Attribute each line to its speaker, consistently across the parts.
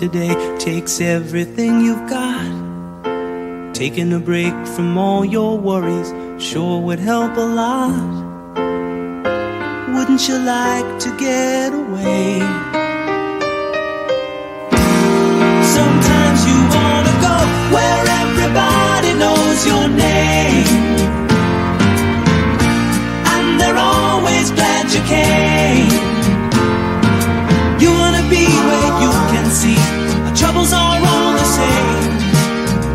Speaker 1: today takes everything you've got. Taking a break from all your worries sure would help a lot. Wouldn't you like to get away? Sometimes you wanna go where everybody knows your name, and they're always glad you came. You wanna be where you can see our troubles are all the same.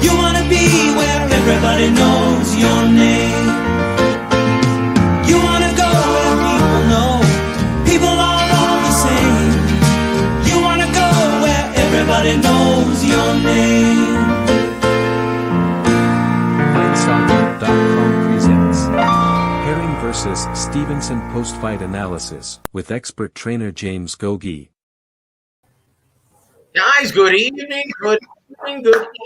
Speaker 1: You wanna be where everybody knows your name. You wanna go where people know people are all the same. You wanna go where everybody knows your name.
Speaker 2: FightSoccer.com presents Herring vs. Stevenson post-fight analysis with expert trainer James Gogue.
Speaker 3: Guys, good evening, good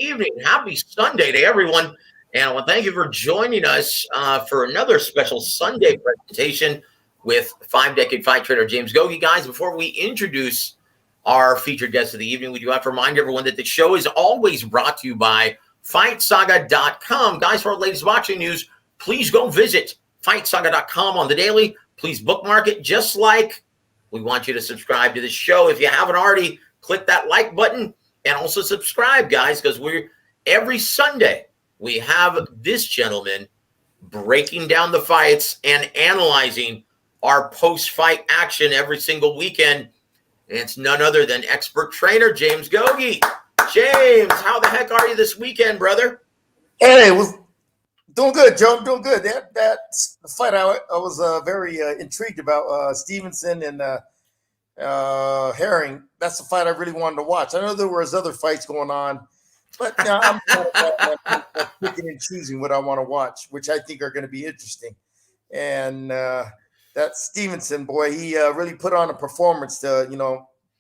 Speaker 3: evening. Happy Sunday to everyone. And I want to thank you for joining us for another special Sunday presentation with five-decade fight trainer James Gogue. Guys, before we introduce our featured guest of the evening, we do have to remind everyone that the show is always brought to you by FightSaga.com. Guys, for our latest boxing news, please go visit FightSaga.com on the daily. Please bookmark it, just like we want you to subscribe to the show. If you haven't already, click that like button and also subscribe, guys, because every Sunday we have this gentleman breaking down the fights and analyzing our post-fight action every single weekend. And it's none other than expert trainer James Gogue. James, how the heck are you this weekend, brother?
Speaker 4: Hey, doing good, Joe. I'm doing good. That fight I was very intrigued about, Stevenson and Herring. That's the fight I really wanted to watch. I know there was other fights going on, but I'm picking and choosing what I want to watch, which I think are going to be interesting. And that Stevenson boy, he really put on a performance to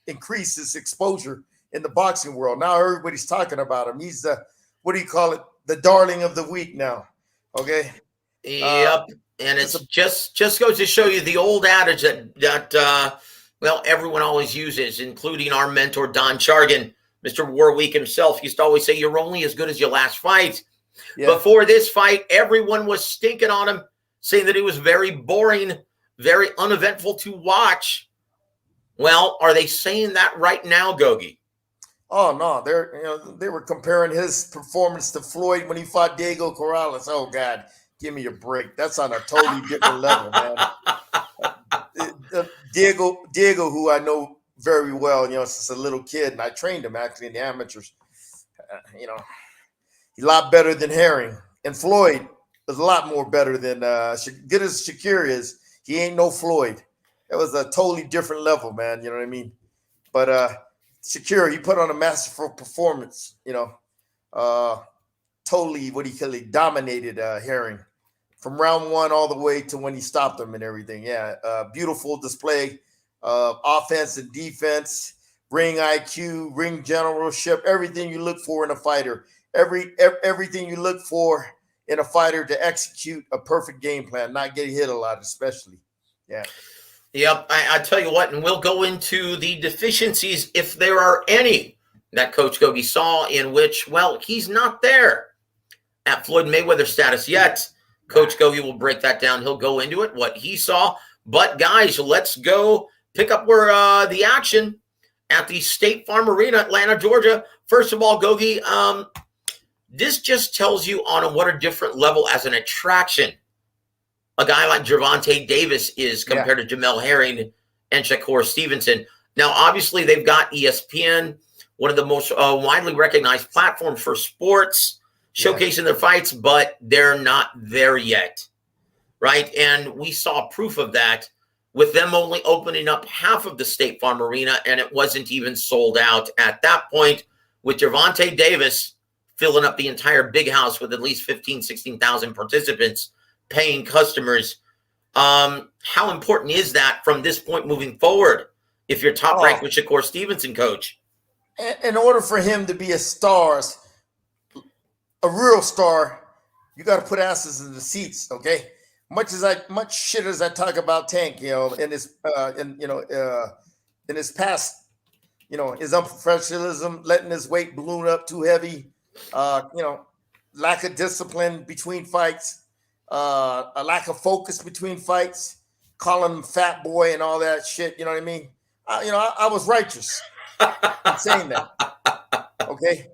Speaker 4: increase his exposure in the boxing world. Now everybody's talking about him. He's the darling of the week now. Okay.
Speaker 3: Yep. And it's just goes to show you the old adage that everyone always uses, including our mentor, Don Chargan. Mr. Warwick himself used to always say, you're only as good as your last fight. Yeah. Before this fight, everyone was stinking on him, saying that he was very boring, very uneventful to watch. Well, are they saying that right now, Gogue?
Speaker 4: Oh, no. They were comparing his performance to Floyd when he fought Diego Corrales. Oh, God, give me a break. That's on a totally different level, man. Diego, who I know very well, since a little kid, and I trained him actually in the amateurs. He's a lot better than Herring, and Floyd is a lot more better than good as Shakur is. He ain't no Floyd. It was a totally different level, man. You know what I mean? But Shakur, he put on a masterful performance. Totally dominated Herring. From round one all the way to when he stopped him and everything. Yeah, beautiful display of offense and defense, ring IQ, ring generalship, everything you look for in a fighter. Everything you look for in a fighter to execute a perfect game plan, not get hit a lot, especially. Yeah.
Speaker 3: Yep, I tell you what, and we'll go into the deficiencies, if there are any, that Coach Gogue saw in which, he's not there at Floyd Mayweather status yet. Coach Gogue will break that down. He'll go into it, what he saw. But, guys, let's go pick up where the action at the State Farm Arena, Atlanta, Georgia. First of all, Gogue, this just tells you on what a different level as an attraction a guy like Gervonta Davis is compared to Jamel Herring and Shakur Stevenson. Now, obviously, they've got ESPN, one of the most widely recognized platforms for sports, showcasing their fights, but they're not there yet, right? And we saw proof of that with them only opening up half of the State Farm Arena, and it wasn't even sold out at that point, with Gervonta Davis filling up the entire big house with at least 15,000, 16,000 participants, paying customers. How important is that from this point moving forward if you're top ranked with Shakur Stevenson, Coach?
Speaker 4: In order for him to be a real star, you got to put asses in the seats, okay? Much shit as I talk about Tank, in his past his unprofessionalism, letting his weight balloon up too heavy, lack of discipline between fights, a lack of focus between fights, calling him fat boy and all that shit. You know what I mean? I was righteous in saying that. Okay.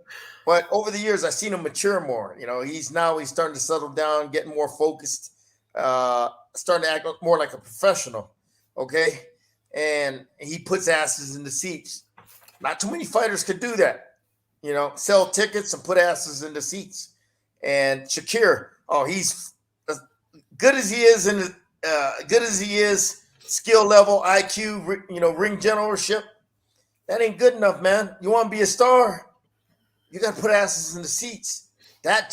Speaker 4: But over the years, I've seen him mature more. He's starting to settle down, getting more focused, starting to act more like a professional. Okay. And he puts asses in the seats. Not too many fighters could do that. Sell tickets and put asses in the seats. And Shakur, he's as good as he is, skill level, IQ, ring generalship. That ain't good enough, man. You want to be a star? You got to put asses in the seats. That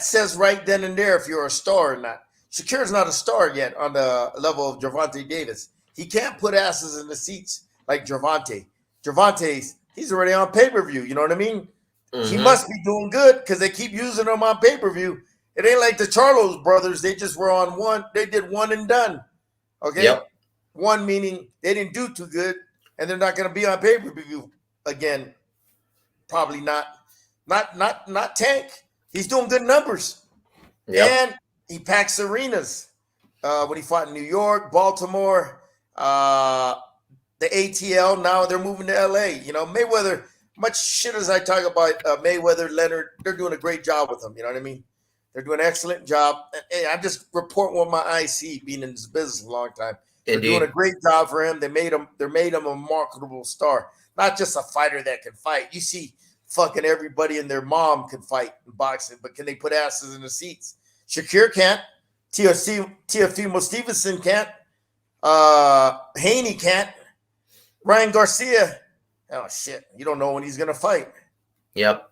Speaker 4: says right then and there if you're a star or not. Shakur's not a star yet on the level of Gervonta Davis. He can't put asses in the seats like Gervonta. Gervonta's, he's already on pay-per-view. You know what I mean? Mm-hmm. He must be doing good because they keep using him on pay-per-view. It ain't like the Charlos brothers. They just were on one. They did one and done. Okay? Yep. One meaning they didn't do too good, and they're not going to be on pay-per-view again. Probably not Tank. He's doing good numbers. Yep. And he packs arenas. When he fought in New York, Baltimore, the ATL, now they're moving to LA. Mayweather, much shit as I talk about Mayweather, Leonard, they're doing a great job with him. You know what I mean? They're doing an excellent job. And, hey, I'm just reporting what my eye see, being in this business a long time. They're doing a great job for him. They made him a marketable star. Not just a fighter that can fight. You see fucking everybody and their mom can fight in boxing, but can they put asses in the seats? Shakur can't. Teofimo Stevenson can't. Haney can't. Ryan Garcia. Oh, shit. You don't know when he's going to fight.
Speaker 3: Yep.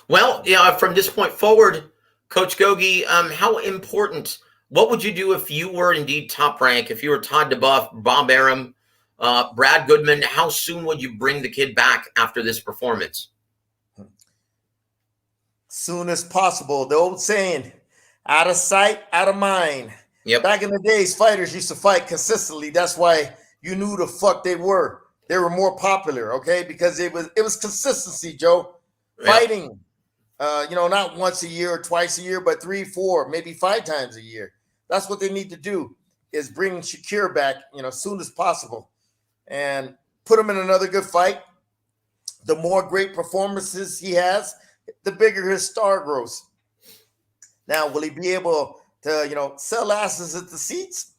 Speaker 3: Well, from this point forward, Coach Gogue, how important, what would you do if you were indeed Top Rank, if you were Todd DeBuff, Bob Arum, Brad Goodman? How soon would you bring the kid back after this performance?
Speaker 4: Soon as possible. The old saying, out of sight, out of mind.
Speaker 3: Yep.
Speaker 4: Back in the days, fighters used to fight consistently. That's why you knew the fuck they were. They were more popular, okay? Because it was consistency, Joe. Yep. Fighting, not once a year or twice a year, but 3, 4, maybe 5 times a year. That's what they need to do, is bring Shakur back, as soon as possible, and put him in another good fight. The more great performances he has, the bigger his star grows. Now, will he be able to, sell asses at the seats?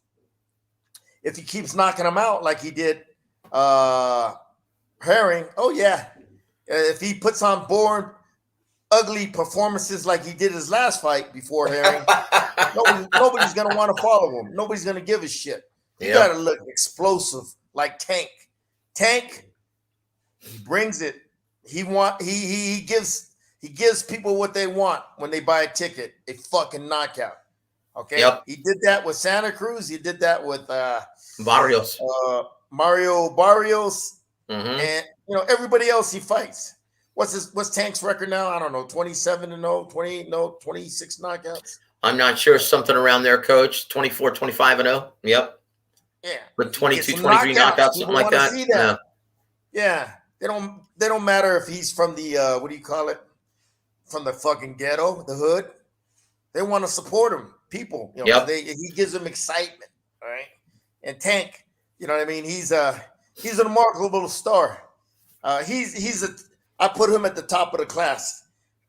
Speaker 4: If he keeps knocking them out like he did Herring, oh yeah. If he puts on board ugly performances like he did his last fight before Herring, nobody's going to want to follow him. Nobody's going to give a shit. You got to look explosive like Tank. Tank, he brings it. He gives people what they want when they buy a ticket, a fucking knockout. Okay? Yep. He did that with Santa Cruz. He did that with
Speaker 3: Barrios.
Speaker 4: Mario Barrios.
Speaker 3: Mm-hmm.
Speaker 4: And everybody else he fights. What's Tank's record now? I don't know, 27-0, 28-0, 26 knockouts.
Speaker 3: I'm not sure, something around there, Coach. 24, 25-0. Yep.
Speaker 4: Yeah.
Speaker 3: With 22, 23 knockouts, something like that.
Speaker 4: See that. Yeah. They don't matter if he's from the what do you call it? From the fucking ghetto, the hood. They want to support him. People, he gives them excitement. All right. And Tank, you know what I mean? He's a remarkable star. I put him at the top of the class.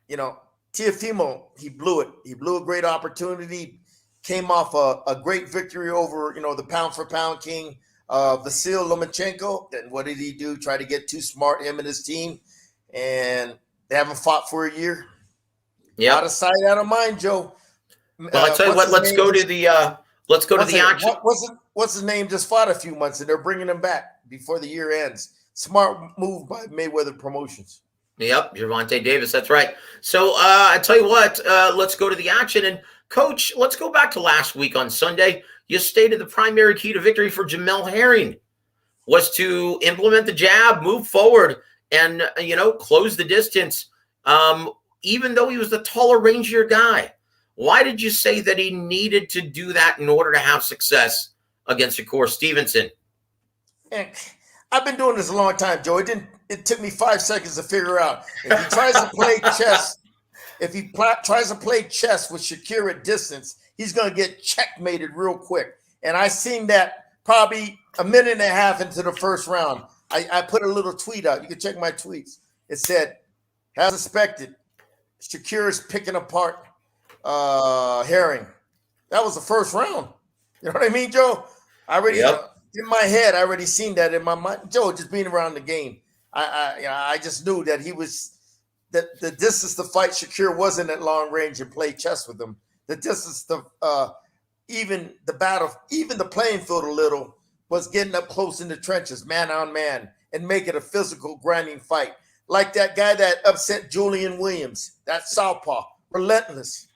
Speaker 4: Teofimo, he blew it. He blew a great opportunity. Came off a great victory over, the pound for pound king, Vasil Lomachenko. And what did he do? Try to get too smart, him and his team. And they haven't fought for a year.
Speaker 3: Yeah.
Speaker 4: Out of sight, out of mind, Joe.
Speaker 3: Well, I tell you what, let's go to the action.
Speaker 4: What's his name? Just fought a few months, and they're bringing him back before the year ends. Smart move by Mayweather Promotions.
Speaker 3: Yep, Gervonta Davis, that's right. So I tell you what, let's go to the action. And Coach, let's go back to last week on Sunday. You stated the primary key to victory for Jamel Herring was to implement the jab, move forward, and close the distance. Even though he was the taller, rangier guy, why did you say that he needed to do that in order to have success against Shakur Stevenson?
Speaker 4: I've been doing this a long time, Joe. It took me 5 seconds to figure out. If he tries to play chess, tries to play chess with Shakur at distance, he's going to get checkmated real quick. And I seen that probably a minute and a half into the first round. I put a little tweet out. You can check my tweets. It said, as expected, Shakur is picking apart Herring. That was the first round. You know what I mean, Joe? I already in my head, I already seen that in my mind. Joe, just being around the game, I just knew that he was that the distance to fight Shakur wasn't at long range and play chess with him. The distance to even the playing field a little was getting up close in the trenches, man on man, and make it a physical grinding fight. Like that guy that upset Julian Williams, that southpaw, relentless,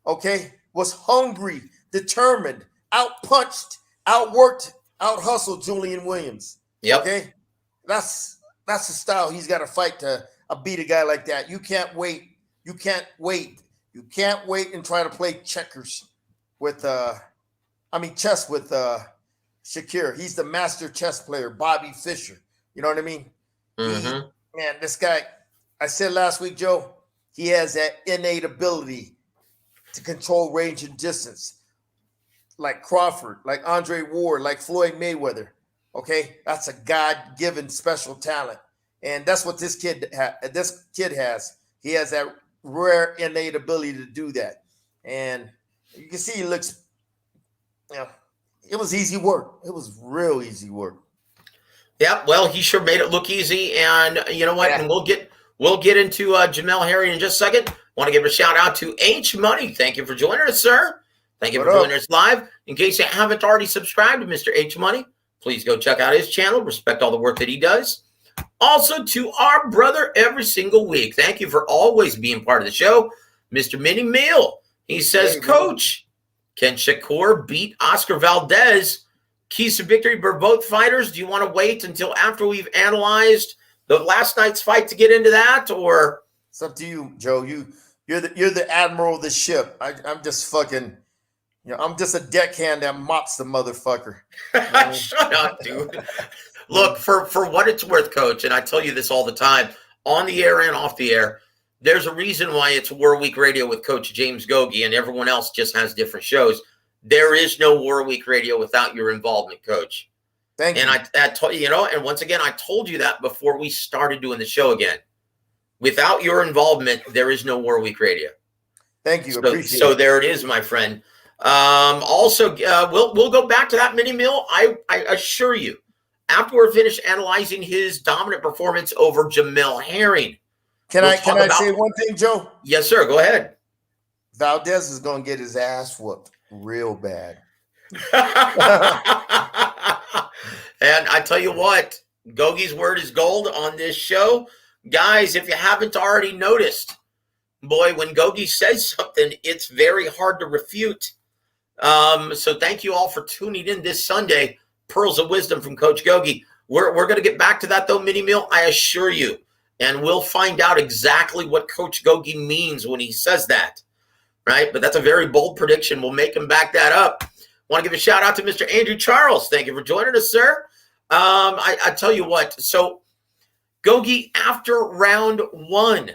Speaker 4: okay, was hungry, determined, outpunched, outworked, out-hustled Julian Williams.
Speaker 3: Yep.
Speaker 4: Okay? That's the style he's got to fight to beat a guy like that. You can't wait. You can't wait and try to play checkers with chess with Shakur. He's the master chess player, Bobby Fischer. You know what I mean?
Speaker 3: Mm-hmm.
Speaker 4: Man, this guy, I said last week, Joe, he has that innate ability to control range and distance, like Crawford, like Andre Ward, like Floyd Mayweather. Okay, that's a God-given special talent, and that's what this kid has. He has that rare innate ability to do that, and you can see he looks. It was easy work. It was real easy work.
Speaker 3: Yeah, well, he sure made it look easy, and you know what? Yeah. And we'll get into Jamel Herring in just a second. Want to give a shout out to H Money. Thank you for joining us, sir. Thank you for joining us live. In case you haven't already subscribed to Mr. H Money, please go check out his channel. Respect all the work that he does. Also to our brother every single week. Thank you for always being part of the show, Mr. Mini Meal. He says, Coach, can Shakur beat Oscar Valdez? Keys to victory for both fighters. Do you want to wait until after we've analyzed the last night's fight to get into that, or
Speaker 4: it's up to you, Joe? You're the admiral of the ship. I'm just fucking. I'm just a deckhand that mops the motherfucker.
Speaker 3: Shut up, dude. Look, for what it's worth, Coach, and I tell you this all the time, on the air and off the air, there's a reason why it's War Week Radio with Coach James Gogue, and everyone else just has different shows. There is no War Week Radio without your involvement, Coach.
Speaker 4: Thank you.
Speaker 3: And I told you, and once again, I told you that before we started doing the show again. Without your involvement, there is no War Week Radio.
Speaker 4: Thank you. Appreciate
Speaker 3: so
Speaker 4: it.
Speaker 3: There it is, my friend. Also, we'll go back to that mini meal. I assure you, after we're finished analyzing his dominant performance over Jamel Herring.
Speaker 4: Can I say one thing, Joe?
Speaker 3: Yes, sir. Go ahead.
Speaker 4: Valdez is going to get his ass whooped real bad.
Speaker 3: And I tell you what, Gogi's word is gold on this show. Guys, if you haven't already noticed, boy, when Gogue says something, it's very hard to refute. So thank you all for tuning in this Sunday. Pearls of Wisdom from Coach Gogue. We're going to get back to that, though, Mini Meal, I assure you. And we'll find out exactly what Coach Gogue means when he says that. Right? But that's a very bold prediction. We'll make him back that up. Want to give a shout out to Mr. Andrew Charles. Thank you for joining us, sir. I tell you what. So, Gogue, after round one,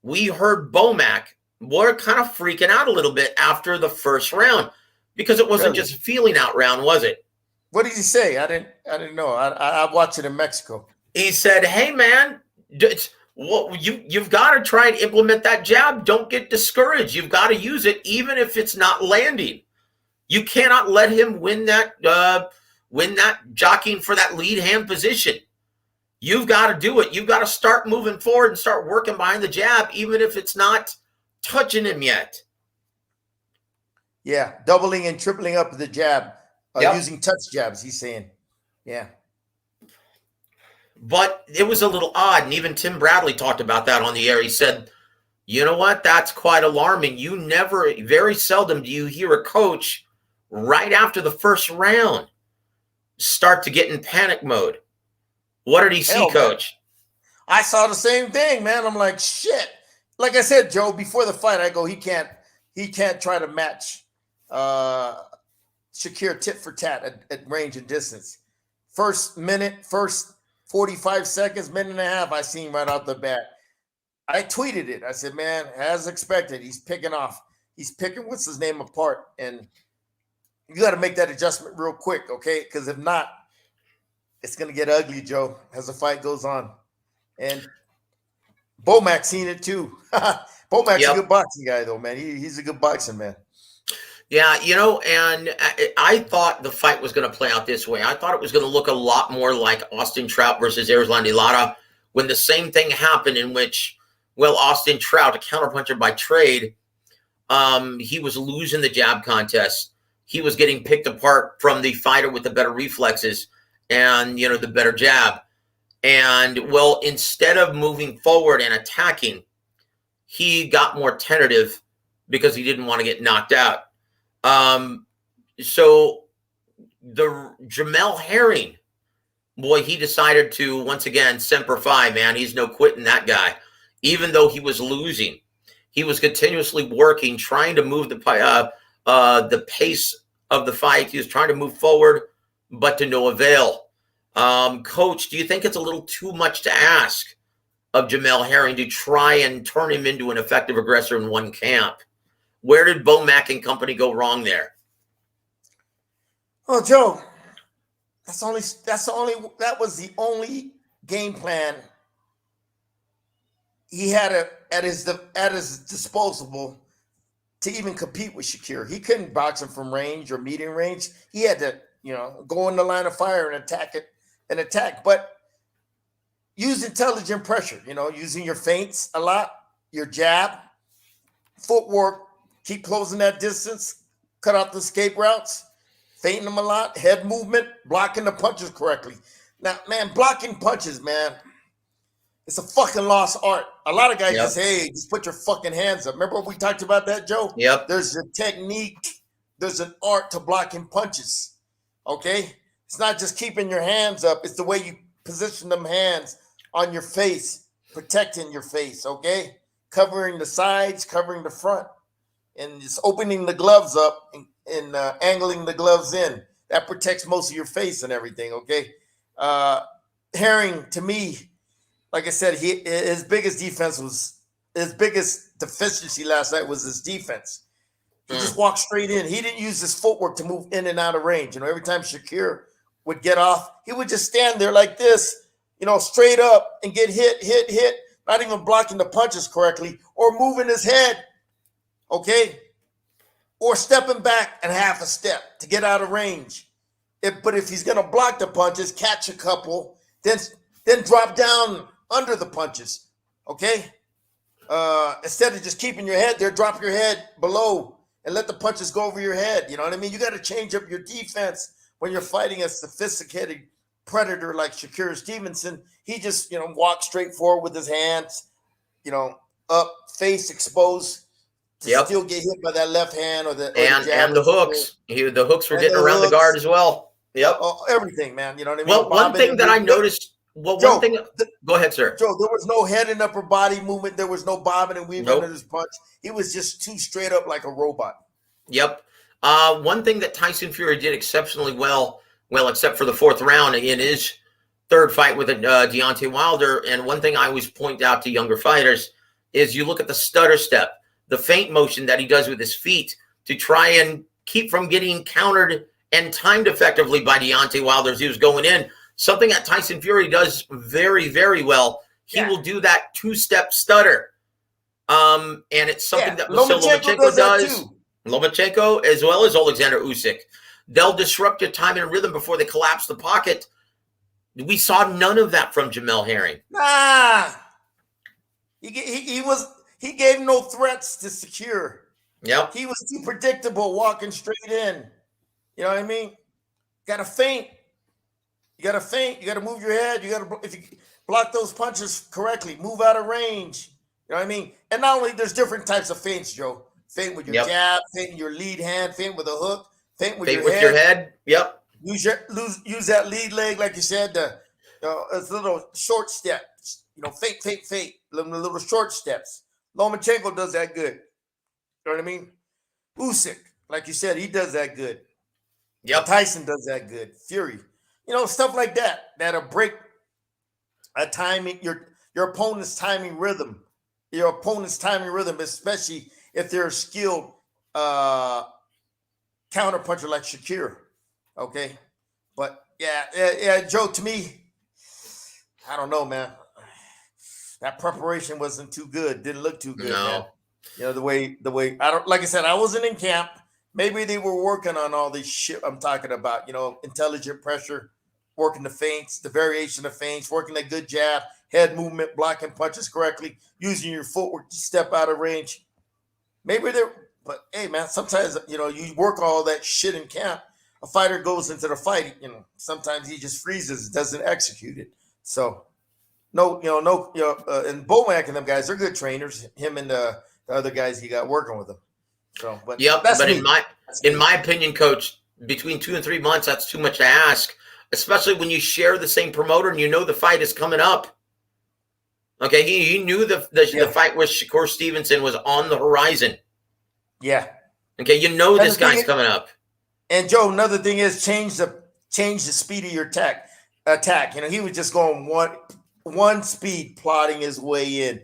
Speaker 3: we heard Bomac. We're kind of freaking out a little bit after the first round because it wasn't just a feeling out round, was it?
Speaker 4: What did he say? I didn't know. I watched it in Mexico.
Speaker 3: He said, "Hey, man, you've got to try and implement that jab. Don't get discouraged. You've got to use it even if it's not landing. You cannot let him win that jockeying for that lead hand position. You've got to do it. You've got to start moving forward and start working behind the jab, even if it's not touching him yet."
Speaker 4: Yeah, doubling and tripling up the jab, using touch jabs, he's saying. Yeah.
Speaker 3: But it was a little odd, and even Tim Bradley talked about that on the air. He said, you know what, that's quite alarming. Very seldom do you hear a coach right after the first round start to get in panic mode. What did he see, Coach?
Speaker 4: Man. I saw the same thing, man. I'm like, shit. Like I said, Joe, before the fight, I go, he can't try to match Shakur tit for tat at range and distance. first 45 seconds, minute and a half, I seen right out the bat. I tweeted it. I said, man, as expected, he's picking off. He's picking what's his name apart. And you got to make that adjustment real quick, okay? Because if not, it's going to get ugly, Joe, as the fight goes on. And Bo-Mac's seen it too. Bo-Mac's a good boxing guy, though, man. He's a good boxing man.
Speaker 3: Yeah, you know, and I thought the fight was going to play out this way. I thought it was going to look a lot more like Austin Trout versus Erislandy Lara, when the same thing happened, in which, well, Austin Trout, a counterpuncher by trade, he was losing the jab contest. He was getting picked apart from the fighter with the better reflexes and, you know, the better jab. And, well, instead of moving forward and attacking, he got more tentative because he didn't want to get knocked out. So the Jamel Herring, boy, he decided to, once again, Semper Fi, man. He's no quitting, that guy. Even though he was losing, he was continuously working, trying to move the pace of the fight. He was trying to move forward, but to no avail. Coach, do you think it's a little too much to ask of Jamel Herring to try and turn him into an effective aggressor in one camp? Where did Bo-Mac and company go wrong there?
Speaker 4: Oh, Joe, that was the only game plan he had at his disposal to even compete with Shakur. He couldn't box him from range or medium range. He had to, you know, go in the line of fire and attack. But use intelligent pressure, you know, using your feints a lot, your jab, footwork, keep closing that distance, cut out the escape routes, feinting them a lot, head movement, blocking the punches correctly. Now, man, blocking punches, man, it's a fucking lost art. A lot of guys just, hey, just put your fucking hands up. Remember what we talked about that, Joe?
Speaker 3: Yep.
Speaker 4: There's a technique. There's an art to blocking punches, okay? It's not just keeping your hands up. It's the way you position them hands on your face, protecting your face, okay? Covering the sides, covering the front, and just opening the gloves up and angling the gloves in. That protects most of your face and everything, okay? Herring, to me, like I said, his biggest deficiency last night was his defense. He just walked straight in. He didn't use his footwork to move in and out of range. You know, every time Shakur would get off, he would just stand there like this, you know, straight up and get hit, not even blocking the punches correctly or moving his head, okay? Or stepping back and half a step to get out of range. But if he's going to block the punches, catch a couple, then drop down under the punches, okay? Instead of just keeping your head there, drop your head below and let the punches go over your head. You know what I mean? You got to change up your defense when you're fighting a sophisticated predator like Shakur Stevenson. He just, you know, walks straight forward with his hands, you know, up, face exposed, to still get hit by that left hand or the jab
Speaker 3: and the hooks. The hooks were getting around the guard as well. Yep.
Speaker 4: Everything, man. You know what I mean?
Speaker 3: Well, one thing that I noticed. Well,
Speaker 4: Joe,
Speaker 3: one thing. Go ahead, sir.
Speaker 4: Joe, there was no head and upper body movement. There was no bobbing and weaving under his punch. He was just too straight up like a robot.
Speaker 3: Yep. One thing that Tyson Fury did exceptionally well, except for the fourth round in his third fight with Deontay Wilder, and one thing I always point out to younger fighters is you look at the stutter step, the feint motion that he does with his feet to try and keep from getting countered and timed effectively by Deontay Wilder as he was going in. Something that Tyson Fury does very, very well. He will do that two-step stutter. And it's something that Lomachenko does. Lomachenko, as well as Alexander Usyk. They'll disrupt your time and rhythm before they collapse the pocket. We saw none of that from Jamel Herring.
Speaker 4: Nah. He gave no threats to Shakur.
Speaker 3: Yep.
Speaker 4: He was too predictable, walking straight in. You know what I mean? Got to feint. You got to feint. You got to move your head. You got to, if you block those punches correctly, move out of range. You know what I mean? And not only, there's different types of feints, Joe. Feint with your jab, feint with your lead hand, feint with a hook, feint with your head.
Speaker 3: Yep.
Speaker 4: Use that lead leg, like you said. It's little short steps. You know, feint. Little short steps. Lomachenko does that good. You know what I mean? Usyk, like you said, he does that good.
Speaker 3: Yep.
Speaker 4: Tyson does that good. Fury. stuff like that that'll break a timing, your opponent's timing rhythm, especially if they're a skilled counterpuncher like Shakur. Okay, but yeah, Joe. To me, I don't know, man. That preparation wasn't too good. Didn't look too good, man. The way I don't, like I said, I wasn't in camp. Maybe they were working on all this shit I'm talking about. Intelligent pressure, working the feints, the variation of feints, working a good jab, head movement, blocking punches correctly, using your footwork to step out of range. Maybe but hey, man, sometimes, you work all that shit in camp. A fighter goes into the fight, sometimes he just freezes, doesn't execute it. So, and Bomac and them guys, they're good trainers. Him and the other guys he got working with him. So, but
Speaker 3: in my opinion, Coach, between 2 and 3 months, that's too much to ask, especially when you share the same promoter and the fight is coming up. Okay, he knew the fight with Shakur Stevenson was on the horizon. Yeah. Okay, this guy's coming up.
Speaker 4: And Joe, another thing is change the speed of your attack. He was just going one speed, plotting his way in.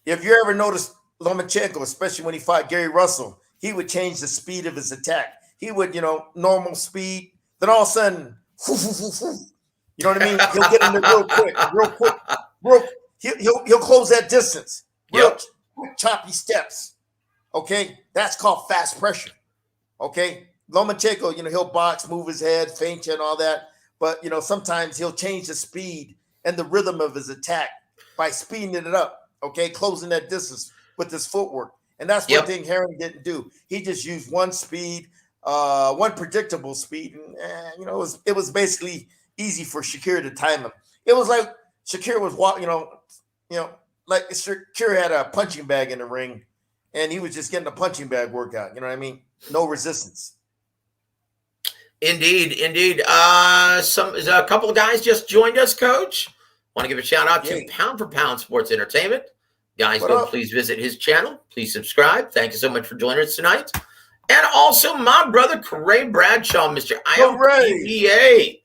Speaker 4: If you ever noticed Lomachenko, especially when he fought Gary Russell, he would change the speed of his attack. He would, normal speed. Then all of a sudden, you know what I mean? He'll get in there real quick. He'll close that distance. Quick, choppy steps. Okay, that's called fast pressure. Okay, Lomachenko, he'll box, move his head, feint you and all that. But sometimes he'll change the speed and the rhythm of his attack by speeding it up. Okay, closing that distance with his footwork. And that's one thing Herring didn't do. He just used one speed, one predictable speed. And, it was basically easy for Shakur to time him. It was like Shakur was walking, like Shakur had a punching bag in the ring and he was just getting a punching bag workout. You know what I mean? No resistance.
Speaker 3: Indeed. A couple of guys just joined us, Coach. Want to give a shout out to Pound for Pound Sports Entertainment. Guys, please visit his channel. Please subscribe. Thank you so much for joining us tonight. And also my brother, Corey Bradshaw, Mr. IOTBA.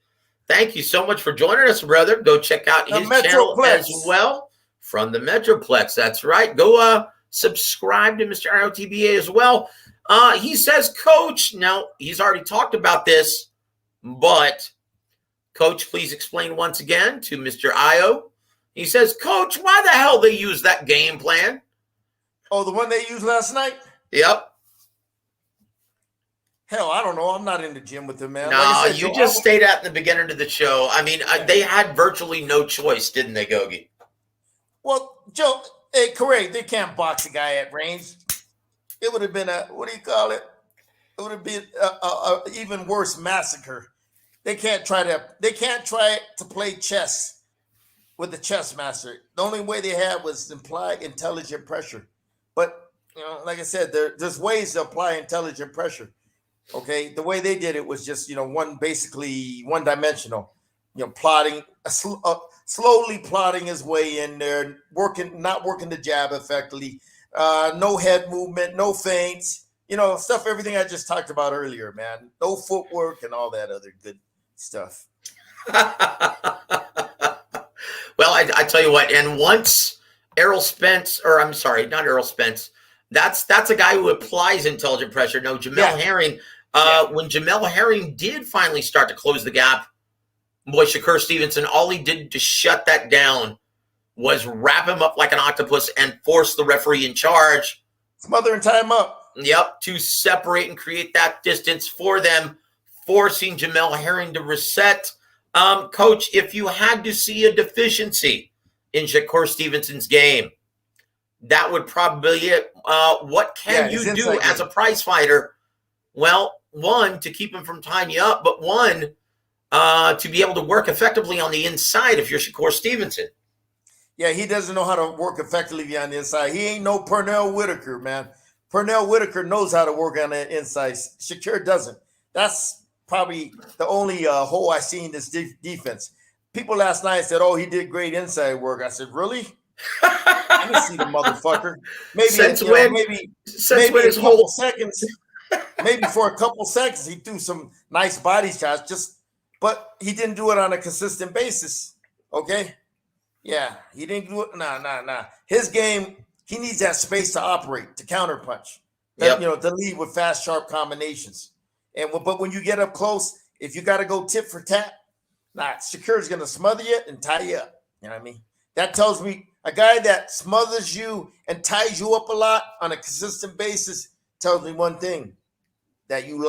Speaker 3: Thank you so much for joining us, brother. Go check out his channel as well from the Metroplex. That's right. Go subscribe to Mr. IOTBA as well. He says, Coach, now he's already talked about this, but Coach, please explain once again to Mr. IO. He says, Coach, why the hell they use that game plan?
Speaker 4: Oh, the one they used last night?
Speaker 3: Yep.
Speaker 4: Hell, I don't know. I'm not in the gym with them, man.
Speaker 3: No, like you just stayed at the beginning of the show. I mean, they had virtually no choice, didn't they, Gogue?
Speaker 4: Well, Joe, hey, correct. They can't box a guy at range. It would have been it would have been a even worse massacre. They can't try to play chess with the chess master. The only way they had was imply intelligent pressure. But, like I said, there's ways to apply intelligent pressure. Okay. The way they did it was just, basically one dimensional, plotting, slowly plotting his way in there, not working the jab effectively. No head movement, no feints, everything I just talked about earlier, man. No footwork and all that other good stuff.
Speaker 3: Well, I tell you what, and once Errol Spence, or I'm sorry, not Errol Spence, that's a guy who applies intelligent pressure. No, Jamel Herring, when Jamel Herring did finally start to close the gap, boy, Shakur Stevenson, all he did to shut that down was wrap him up like an octopus and force the referee in charge.
Speaker 4: Smother and tie him up.
Speaker 3: Yep, to separate and create that distance for them, forcing Jamel Herring to reset. Coach, if you had to see a deficiency in Shakur Stevenson's game, that would probably be it. What can you do as a prize fighter? Well, one, to keep him from tying you up, but one, to be able to work effectively on the inside if you're Shakur Stevenson.
Speaker 4: Yeah, he doesn't know how to work effectively on the inside. He ain't no Pernell Whitaker, man. Pernell Whitaker knows how to work on the inside. Shakur doesn't. That's probably the only hole I see in this defense. People last night said, "Oh, he did great inside work." I said, "Really? Let me see the motherfucker." Maybe his whole seconds. Maybe for a couple seconds he threw some nice body shots. Just but he didn't do it on a consistent basis. Okay. Yeah, he didn't do it. Nah. His game, he needs that space to operate, to counterpunch, to lead with fast, sharp combinations. But when you get up close, if you got to go tit for tat, Shakur's going to smother you and tie you up. You know what I mean? That tells me a guy that smothers you and ties you up a lot on a consistent basis tells me one thing, that you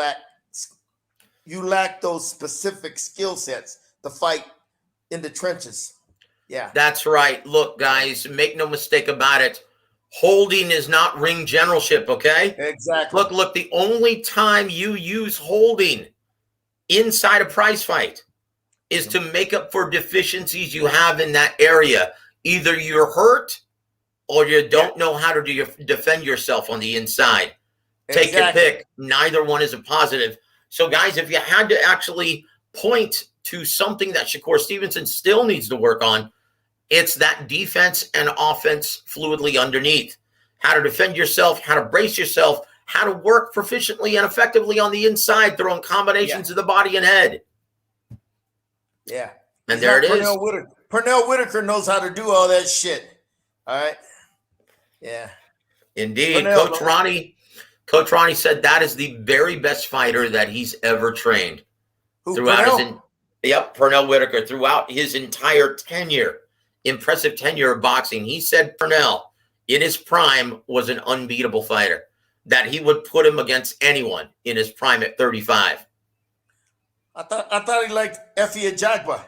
Speaker 4: lack those specific skill sets to fight in the trenches. Yeah.
Speaker 3: That's right. Look, guys, make no mistake about it. Holding is not ring generalship, okay?
Speaker 4: Exactly.
Speaker 3: Look, the only time you use holding inside a prize fight is to make up for deficiencies you have in that area. Either you're hurt or you don't know how to defend yourself on the inside. Take your pick. Neither one is a positive. So, guys, if you had to actually point to something that Shakur Stevenson still needs to work on, it's that defense and offense fluidly underneath. How to defend yourself, how to brace yourself, how to work proficiently and effectively on the inside, throwing combinations of the body and head.
Speaker 4: Yeah.
Speaker 3: And there it is.
Speaker 4: Pernell Whitaker knows how to do all that shit. All right. Yeah.
Speaker 3: Indeed. Coach Ronnie said that is the very best fighter that he's ever trained. Pernell Whitaker, throughout his entire impressive tenure of boxing. He said Pernell, in his prime, was an unbeatable fighter, that he would put him against anyone in his prime at 35.
Speaker 4: I thought he liked Effie Ajagba.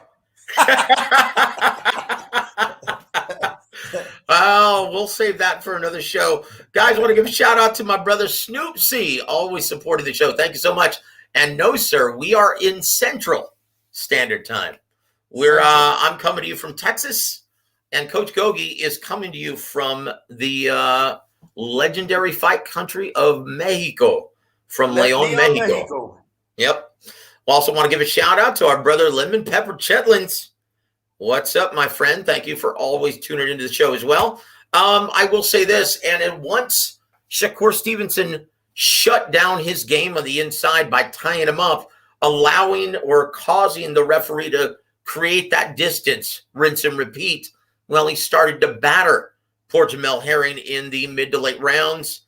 Speaker 3: Oh, we'll save that for another show. Guys, I want to give a shout out to my brother Snoop C, always supporting the show. Thank you so much. And no, sir, we are in Central Standard Time. I'm coming to you from Texas, and Coach Gogue is coming to you from the legendary fight country of Mexico, from León, Mexico. Yep. Also want to give a shout out to our brother Lemon Pepper Chitlins. What's up, my friend? Thank you for always tuning into the show as well. I will say this, and once Shakur Stevenson shut down his game on the inside by tying him up, allowing or causing the referee to create that distance, rinse and repeat, well, he started to batter poor Jamel Herring in the mid to late rounds.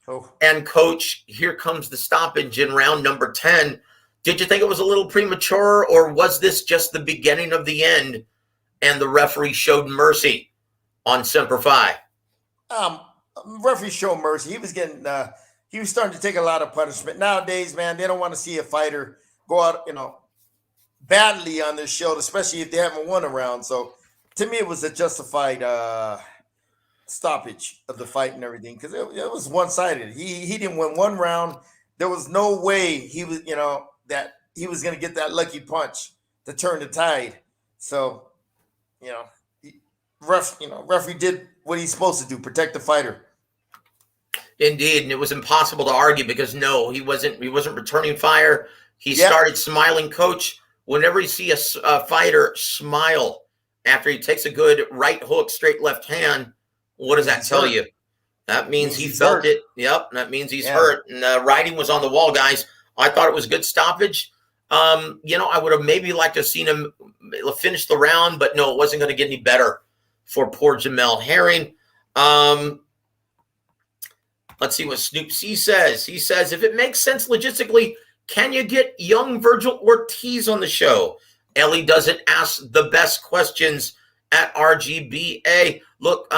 Speaker 3: Oh. And, Coach, here comes the stoppage in round number 10. Did you think it was a little premature, or was this just the beginning of the end and the referee showed mercy on Semper Fi?
Speaker 4: Referee showed mercy. He was he was starting to take a lot of punishment. Nowadays, man, they don't want to see a fighter go out, badly on their show, especially if they haven't won a round. So to me, it was a justified stoppage of the fight and everything, because it was one-sided. He didn't win one round. There was no way he was, that he was going to get that lucky punch to turn the tide. So, referee did what he's supposed to do, protect the fighter.
Speaker 3: Indeed, and it was impossible to argue, because no, he wasn't returning fire. He started smiling. Coach, whenever you see a fighter smile after he takes a good right hook, straight left hand, what does that tell you? That means he felt it. Yep, that means he's hurt. And the writing was on the wall, guys. I thought it was a good stoppage. I would have maybe liked to have seen him finish the round, but no, it wasn't going to get any better for poor Jamel Herring. Let's see what Snoop C says. He says, if it makes sense logistically, can you get young Virgil Ortiz on the show? Ellie doesn't ask the best questions at RGBA. Look,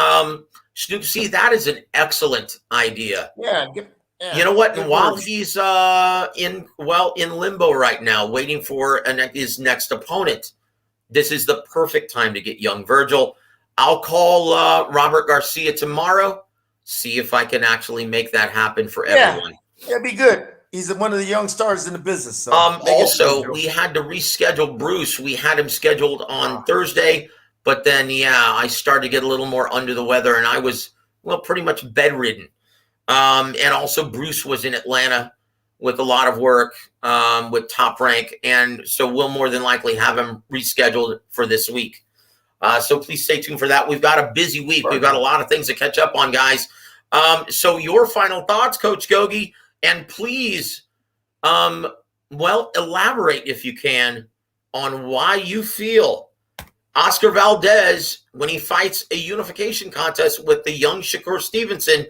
Speaker 3: Snoop C, that is an excellent idea.
Speaker 4: Yeah.
Speaker 3: You know what? And while he's in limbo right now, waiting for his next opponent, this is the perfect time to get young Virgil. I'll call Robert Garcia tomorrow, see if I can actually make that happen for everyone.
Speaker 4: Yeah, it'd be good. He's one of the young stars in the business. So
Speaker 3: also, we had to reschedule Bruce. We had him scheduled on Thursday, but then, I started to get a little more under the weather, and I was, pretty much bedridden. And also Bruce was in Atlanta with a lot of work with Top Rank, and so we'll more than likely have him rescheduled for this week. So please stay tuned for that. We've got a busy week. We've got a lot of things to catch up on, guys. So your final thoughts, Coach Gogue, and please, elaborate if you can on why you feel Oscar Valdez, when he fights a unification contest with the young Shakur Stevenson,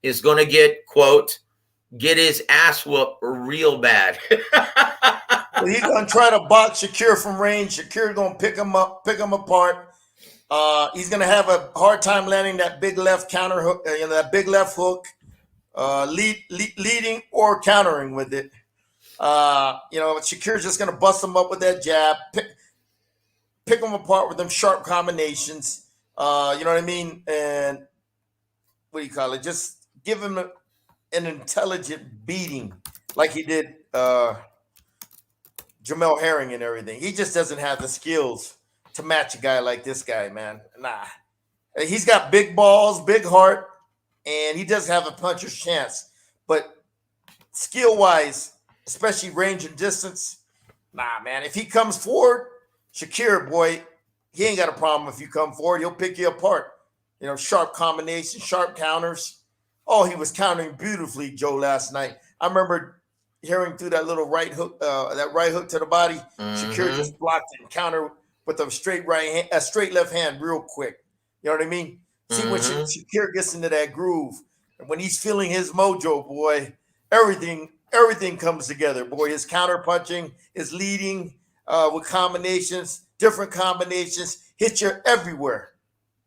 Speaker 3: is going to get, quote, get his ass whooped real bad.
Speaker 4: Well, he's going to try to box Shakur from range. Shakur going to pick him up, pick him apart. He's going to have a hard time landing that big left counter hook, that big left hook, leading or countering with it. Shakur's just going to bust him up with that jab, pick him apart with them sharp combinations. You know what I mean? And what do you call it? Just give him an intelligent beating like he did Jamel Herring and everything. He just doesn't have the skills to match a guy like this guy, man. Nah. He's got big balls, big heart, and he does have a puncher's chance. But skill-wise, especially range and distance, nah, man. If he comes forward, Shakur, boy, he ain't got a problem if you come forward. He'll pick you apart. Sharp combinations, sharp counters. Oh, he was countering beautifully, Joe, last night. I remember hearing through that little right hook, to the body. Shakur just blocked it and countered with a straight left hand real quick. You know what I mean? See, when Shakur gets into that groove, and when he's feeling his mojo, boy, everything comes together, boy. His counter punching, his leading with combinations, different combinations, hit you everywhere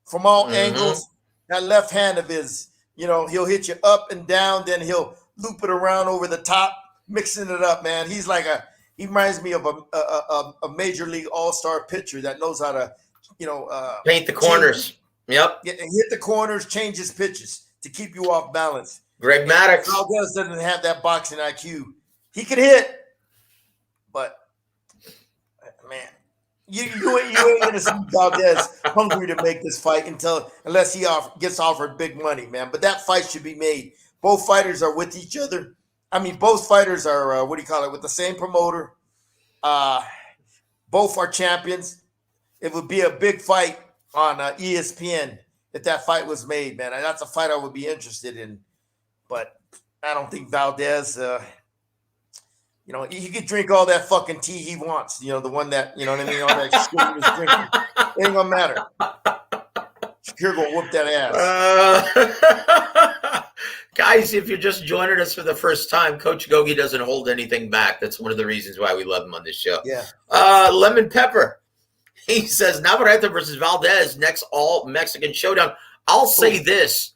Speaker 4: from all angles. That left hand of his, he'll hit you up and down, then he'll loop it around over the top, mixing it up, man. He reminds me of a major league all-star pitcher that knows how to,
Speaker 3: paint the corners. Yep.
Speaker 4: And hit the corners, change his pitches to keep you off balance.
Speaker 3: Greg Maddux.
Speaker 4: Valdez doesn't have that boxing IQ. He can hit, but man, you ain't gonna see Valdez hungry to make this fight unless he gets offered big money, man. But that fight should be made. Both fighters are with each other. I mean, both fighters are with the same promoter. Both are champions. It would be a big fight on ESPN if that fight was made, man. That's a fight I would be interested in. But I don't think Valdez, he could drink all that fucking tea he wants. The one that, all that shit he was drinking. It ain't gonna matter. Shakur gonna whoop that
Speaker 3: ass. Guys, if you're just joining us for the first time, Coach Gogue doesn't hold anything back. That's one of the reasons why we love him on this show.
Speaker 4: Yeah.
Speaker 3: Lemon Pepper. He says, Navarrete versus Valdez, next all-Mexican showdown. I'll say this.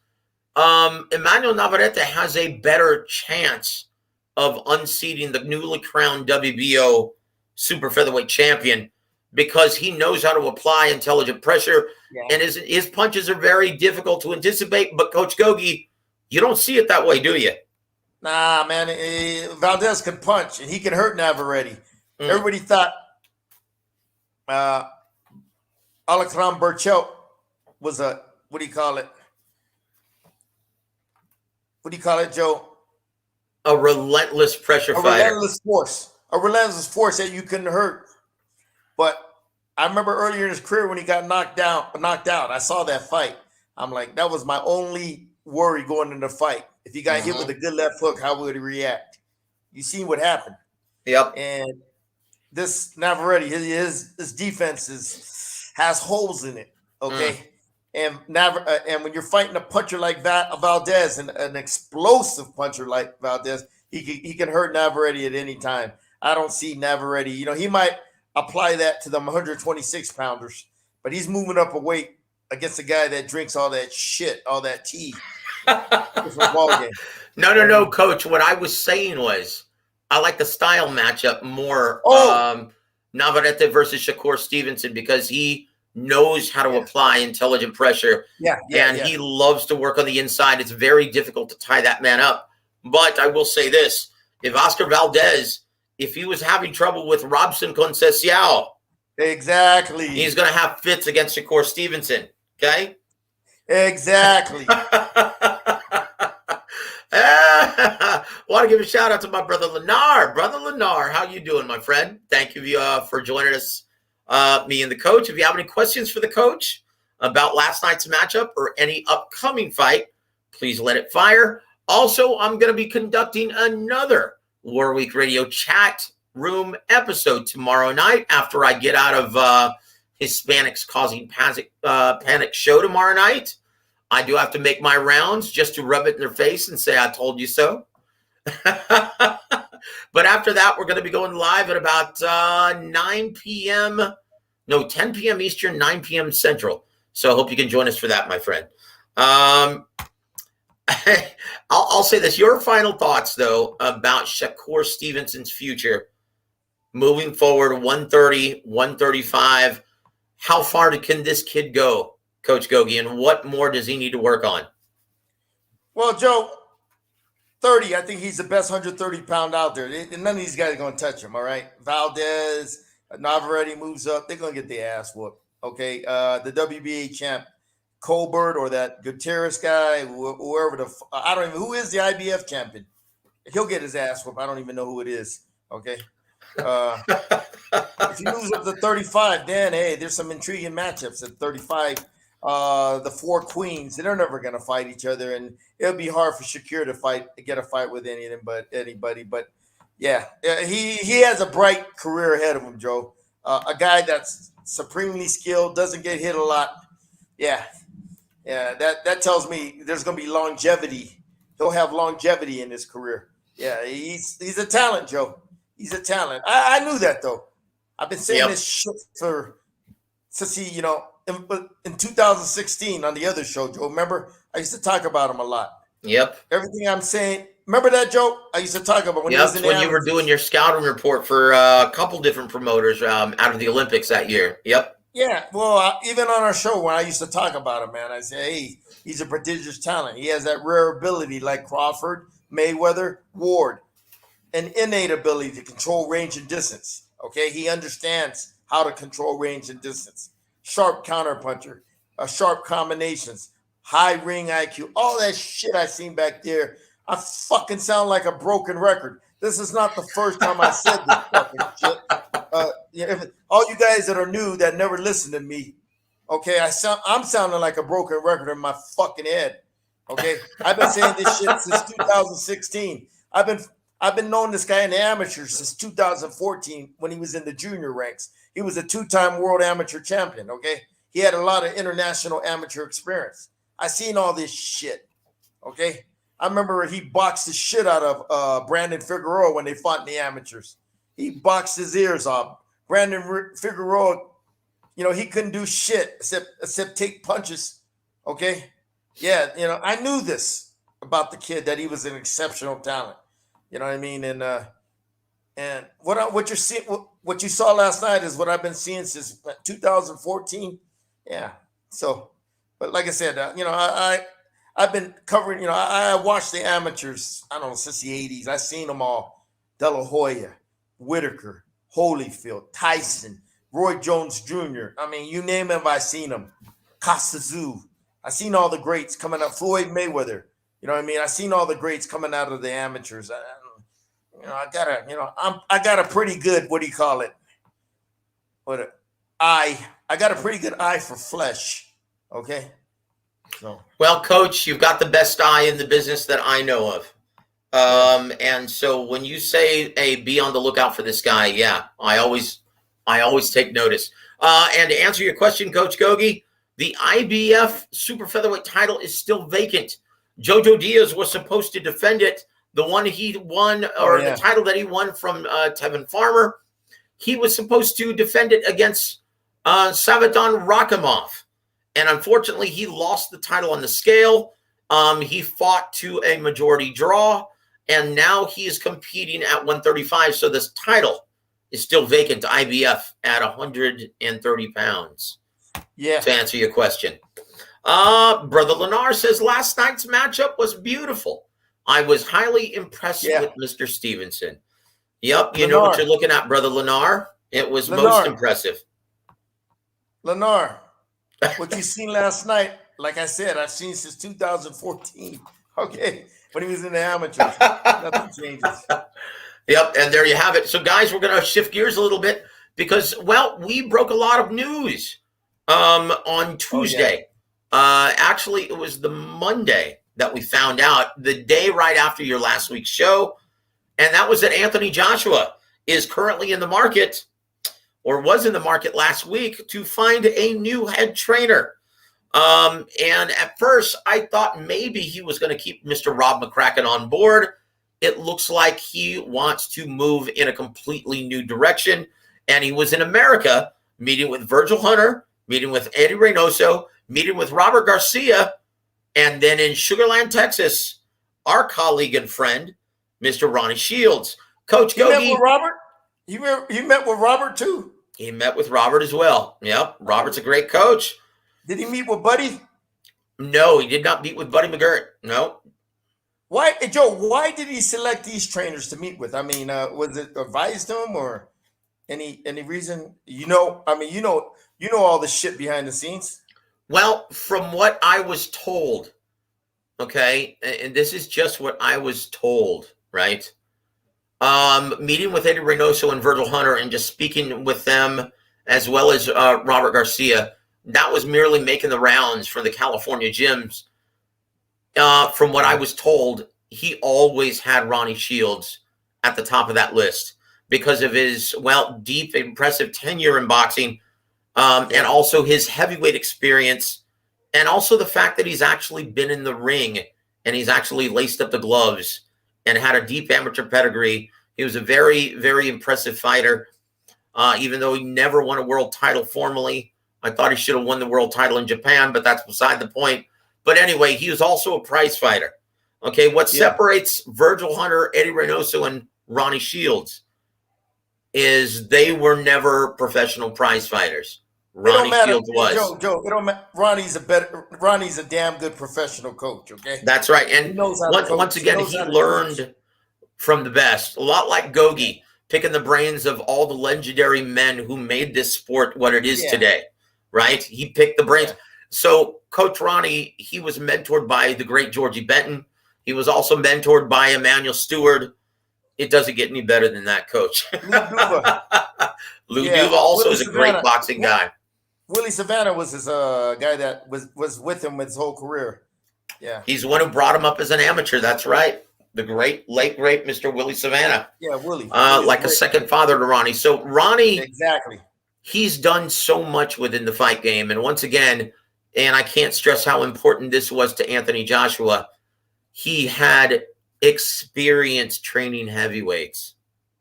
Speaker 3: Emmanuel Navarrete has a better chance of unseating the newly crowned WBO super featherweight champion because he knows how to apply intelligent pressure, and his punches are very difficult to anticipate. But, Coach Gogue, you don't see it that way, do you?
Speaker 4: Nah, man. Valdez can punch, and he can hurt Navarrete. Everybody thought Alacran Burchelt was a, what do you call it? What do you call it, Joe?
Speaker 3: A relentless pressure fighter.
Speaker 4: A relentless force that you couldn't hurt. But I remember earlier in his career when he got knocked out. I saw that fight. I'm like, that was my only worry going into the fight. If he got hit with a good left hook, how would he react? You seen what happened.
Speaker 3: Yep.
Speaker 4: And this Navarrete, his defense has holes in it. Okay. And when you're fighting a puncher like Valdez, and an explosive puncher like Valdez, he can hurt Navarrete at any time. I don't see Navarrete. He might apply that to them 126 pounders, but he's moving up a weight against a guy that drinks all that shit, all that tea.
Speaker 3: No, Coach. What I was saying was, I like the style matchup more. Navarrete versus Shakur Stevenson, because he knows how to apply intelligent pressure. He loves to work on the inside. It's very difficult to tie that man up. But I will say this: if Oscar Valdez, if he was having trouble with Robson Conceição,
Speaker 4: exactly,
Speaker 3: he's going to have fits against Shakur Stevenson. Okay.
Speaker 4: Exactly.
Speaker 3: Want to give a shout out to my brother Lenar. Brother Lenar, how you doing, my friend? Thank you for joining us, me and the coach. If you have any questions for the coach about last night's matchup or any upcoming fight, please let it fire. Also, I'm going to be conducting another War Week Radio chat Room episode tomorrow night after I get out of Hispanics Causing Panic show tomorrow night. I do have to make my rounds just to rub it in their face and say, I told you so. But after that, we're going to be going live at about 10 p.m. Eastern, 9 p.m. Central. So I hope you can join us for that, my friend. I'll say this. Your final thoughts, though, about Shakur Stevenson's future moving forward, 130, 135. How far can this kid go, Coach Gogue, and what more does he need to work on?
Speaker 4: Well, Joe, 30, I think he's the best 130-pound out there. None of these guys are going to touch him, all right? Valdez, Navarrete moves up. They're going to get their ass whooped, okay? The WBA champ, Colbert or that Gutierrez guy, whoever I don't even, who is the IBF champion? He'll get his ass whooped. I don't even know who it is, okay? If he moves up to 35, then, hey, there's some intriguing matchups at 35. The four queens, they're never going to fight each other, and it'll be hard for Shakur to get a fight with anybody. But yeah, he has a bright career ahead of him, Joe. A guy that's supremely skilled, doesn't get hit a lot. Yeah, that tells me there's going to be longevity. He'll have longevity in his career. Yeah, he's a talent, Joe. He's a talent. I knew that, though. I've been saying this shit since he, in 2016 on the other show, Joe. Remember, I used to talk about him a lot.
Speaker 3: Yep.
Speaker 4: Everything I'm saying. Remember that, Joe? I used to talk about when he was in
Speaker 3: when you were doing your scouting report for a couple different promoters out of the Olympics that year. Yep. Yeah.
Speaker 4: Well, even on our show when I used to talk about him, man, I say, hey, he's a prodigious talent. He has that rare ability like Crawford, Mayweather, Ward, an innate ability to control range and distance. Okay, he understands how to control range and distance. Sharp counterpuncher, sharp combinations, high ring IQ, all that shit I seen back there. I fucking sound like a broken record. This is not the first time I said this fucking shit. All you guys that are new that never listened to me, okay, I'm sounding like a broken record in my fucking head. Okay, I've been saying this shit since 2016. I've been knowing this guy in the amateurs since 2014 when he was in the junior ranks. He was a two-time world amateur champion, okay? He had a lot of international amateur experience. I seen all this shit, okay? I remember he boxed the shit out of Brandon Figueroa when they fought in the amateurs. He boxed his ears off. Brandon Figueroa, he couldn't do shit except take punches, okay? Yeah, I knew this about the kid, that he was an exceptional talent. You know what I mean? And what you saw last night is what I've been seeing since 2014. Yeah. So, but like I said, I've been covering. I watched the amateurs. I don't know, since the '80s. I've seen them all: De La Hoya, Whitaker, Holyfield, Tyson, Roy Jones Jr. I mean, you name them, I've seen them. Costa Zoo. I've seen all the greats coming up. Floyd Mayweather. You know what I mean? I've seen all the greats coming out of the amateurs. I got a pretty good, what do you call it? I got a pretty good eye for flesh. Okay. So.
Speaker 3: Well, Coach, you've got the best eye in the business that I know of. And so when you say, hey, be on the lookout for this guy, yeah, I always take notice. And to answer your question, Coach Gogue, the IBF super featherweight title is still vacant. Jojo Diaz was supposed to defend it. The one he won, the title that he won from Tevin Farmer, he was supposed to defend it against Savadan Rakhimov. And unfortunately, he lost the title on the scale. He fought to a majority draw, and now he is competing at 135. So this title is still vacant to IBF at 130 pounds.
Speaker 4: Yeah.
Speaker 3: To answer your question. Brother Lenar says, last night's matchup was beautiful. I was highly impressed with Mr. Stevenson. Yep, you know what you're looking at, Brother Lenar. It was most impressive.
Speaker 4: Lenar, what you seen last night, like I said, I've seen since 2014. Okay, when he was in the amateurs. Nothing changes.
Speaker 3: Yep, and there you have it. So, guys, we're going to shift gears a little bit because, well, we broke a lot of news on Tuesday. Actually, it was the Monday that we found out, the day right after your last week's show, and that was that Anthony Joshua is currently in the market, or was in the market last week, to find a new head trainer. And at first, I thought maybe he was going to keep Mr. Rob McCracken on board. It looks like he wants to move in a completely new direction. And he was in America, meeting with Virgil Hunter, meeting with Eddie Reynoso, meeting with Robert Garcia, and then in Sugar Land, Texas, our colleague and friend, Mr. Ronnie Shields. Coach Gogue.
Speaker 4: Met with Robert? You met with Robert too?
Speaker 3: He met with Robert as well. Yep, Robert's a great coach.
Speaker 4: Did he meet with Buddy?
Speaker 3: No, he did not meet with Buddy McGirt. No.
Speaker 4: Why, Joe? Why did he select these trainers to meet with? I mean, was it advised to him or any reason? You know all the shit behind the scenes.
Speaker 3: Well, from what I was told, okay, and this is just what I was told, right? Meeting with Eddie Reynoso and Virgil Hunter and just speaking with them, as well as Robert Garcia, that was merely making the rounds for the California gyms. From what I was told, he always had Ronnie Shields at the top of that list because of his, deep, impressive tenure in boxing, and also his heavyweight experience, and also the fact that he's actually been in the ring and he's actually laced up the gloves and had a deep amateur pedigree. He was a very, very impressive fighter, even though he never won a world title formally. I thought he should have won the world title in Japan, but that's beside the point. But anyway, he was also a prize fighter. Okay, what separates Virgil Hunter, Eddie Reynoso, and Ronnie Shields is they were never professional prize fighters. Ronnie Shields was.
Speaker 4: Joe, it don't matter. Ronnie's a damn good professional coach, okay?
Speaker 3: That's right. And once again, he learned from the best. A lot like Gogue, picking the brains of all the legendary men who made this sport what it is today, right? He picked the brains. So Coach Ronnie, he was mentored by the great Georgie Benton. He was also mentored by Emmanuel Stewart. It doesn't get any better than that, Coach. Lou Duva also is a great boxing guy.
Speaker 4: Willie Savannah was his guy that was with him his whole career. Yeah.
Speaker 3: He's the one who brought him up as an amateur. That's right. The late great Mr. Willie Savannah.
Speaker 4: Yeah, Willie.
Speaker 3: Like a second father to Ronnie. So Ronnie,
Speaker 4: exactly.
Speaker 3: He's done so much within the fight game. And once again, and I can't stress how important this was to Anthony Joshua, he had experience training heavyweights.